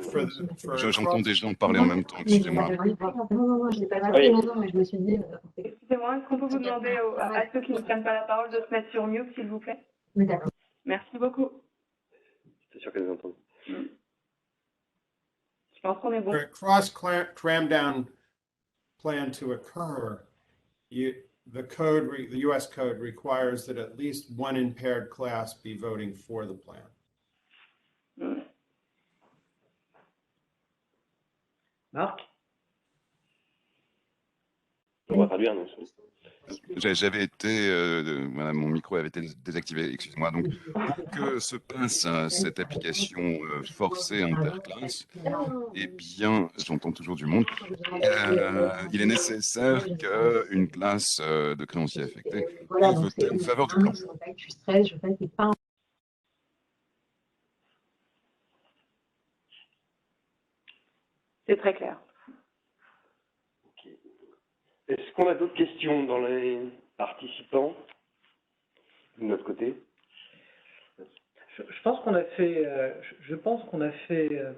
[SPEAKER 6] J'entends des gens parler en même temps, excusez-moi.
[SPEAKER 3] Excusez-moi, est-ce qu'on peut vous demander à ceux qui ne prennent pas la parole de se mettre sur mute, s'il vous plaît?
[SPEAKER 8] Oui, d'accord.
[SPEAKER 3] Merci beaucoup.
[SPEAKER 5] C'est sûr qu'elles nous entendent.
[SPEAKER 3] Je pense qu'on est bon.
[SPEAKER 2] For a cross cram down plan to occur, the US code requires that at least one impaired class be voting for the plan.
[SPEAKER 1] Marc?
[SPEAKER 5] On va traduire, non?
[SPEAKER 6] J'avais été, voilà, mon micro avait été désactivé, excusez-moi. Donc, pour que se passe cette application forcée interclasse, eh bien, j'entends toujours du monde, il est nécessaire qu'une classe de créanciers affectés vote en faveur du plan.
[SPEAKER 3] C'est très clair.
[SPEAKER 5] Est-ce qu'on a d'autres questions dans les participants de notre côté?
[SPEAKER 1] Je pense qu'on a fait,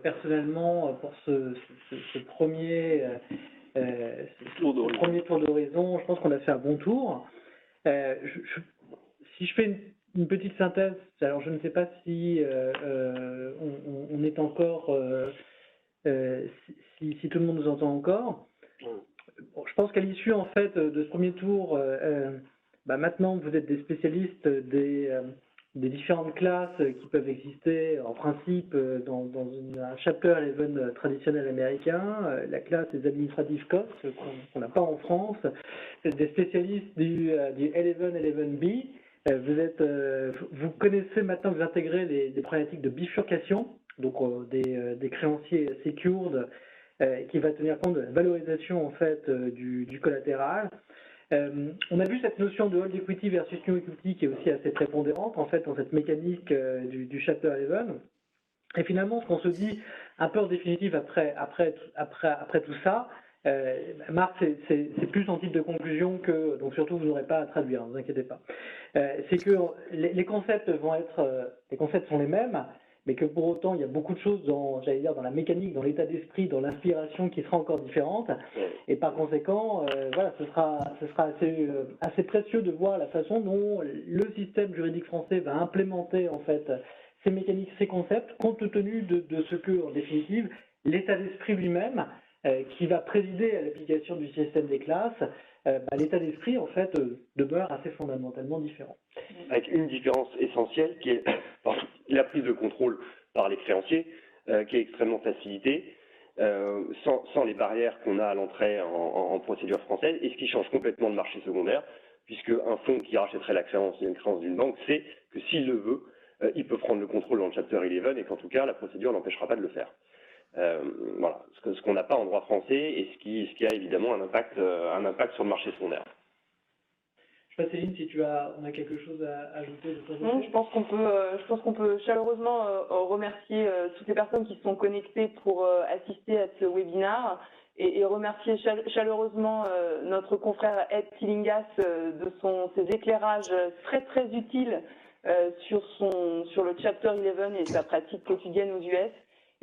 [SPEAKER 1] personnellement pour ce premier premier tour d'horizon, je pense qu'on a fait un bon tour. Si je fais une petite synthèse, alors je ne sais pas si on est encore, si tout le monde nous entend encore. Bon, je pense qu'à l'issue en fait de ce premier tour, maintenant vous êtes des spécialistes des différentes classes qui peuvent exister en principe dans un Chapter 11 traditionnel américain, la classe des administrative costs qu'on n'a pas en France, des spécialistes du 11-11B. Vous connaissez maintenant, vous intégrez les problématiques de bifurcation, donc des créanciers secured qui va tenir compte de la valorisation en fait du collatéral. On a vu cette notion de old equity versus new equity qui est aussi assez prépondérante en fait dans cette mécanique du Chapter 11. Et finalement, ce qu'on se dit un peu en définitive après tout ça, Marc, c'est plus en titre de conclusion que, donc surtout vous n'aurez pas à traduire, ne vous inquiétez pas. C'est que les concepts les concepts sont les mêmes, mais que pour autant il y a beaucoup de choses dans la mécanique, dans l'état d'esprit, dans l'inspiration qui sera encore différente, et par conséquent, voilà, ce sera assez précieux de voir la façon dont le système juridique français va implémenter en fait ces mécaniques, ces concepts, compte tenu de ce que, en définitive, l'état d'esprit lui-même, qui va présider à l'application du système des classes, l'état d'esprit en fait demeure assez fondamentalement différent.
[SPEAKER 5] Avec une différence essentielle qui est la prise de contrôle par les créanciers, qui est extrêmement facilitée, sans les barrières qu'on a à l'entrée en procédure française, et ce qui change complètement le marché secondaire, puisque un fonds qui rachèterait la créance d'une banque sait que s'il le veut, il peut prendre le contrôle dans le Chapter 11 et qu'en tout cas, la procédure n'empêchera pas de le faire. Voilà, ce qu'on n'a pas en droit français et ce qui a évidemment un impact sur le marché secondaire.
[SPEAKER 1] Je ne sais pas, Céline, si on a quelque chose à ajouter de ton côté.
[SPEAKER 3] Non, je pense qu'on peut chaleureusement remercier toutes les personnes qui se sont connectées pour assister à ce webinaire et remercier chaleureusement notre confrère Ed Tillingas de ses éclairages très très utiles sur le Chapter 11 et sa pratique quotidienne aux US.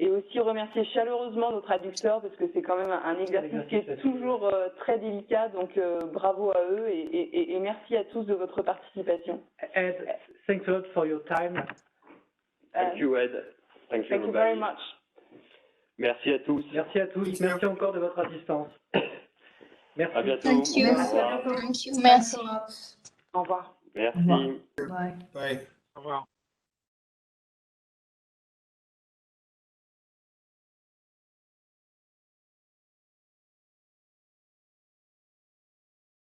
[SPEAKER 3] Et aussi remercier chaleureusement nos traducteurs parce que c'est quand même un exercice qui est toujours très délicat. Donc bravo à eux et merci à tous de votre participation.
[SPEAKER 1] Ed, thanks a lot for your time.
[SPEAKER 5] Thank you, Ed. Thank you
[SPEAKER 3] very much.
[SPEAKER 5] Merci à tous.
[SPEAKER 1] Merci à tous. Merci encore de votre assistance. Merci.
[SPEAKER 5] À bientôt.
[SPEAKER 8] Thank you.
[SPEAKER 3] Merci à bientôt.
[SPEAKER 8] Merci.
[SPEAKER 3] Au revoir.
[SPEAKER 5] Merci.
[SPEAKER 8] Bye.
[SPEAKER 2] Bye.
[SPEAKER 4] Au revoir.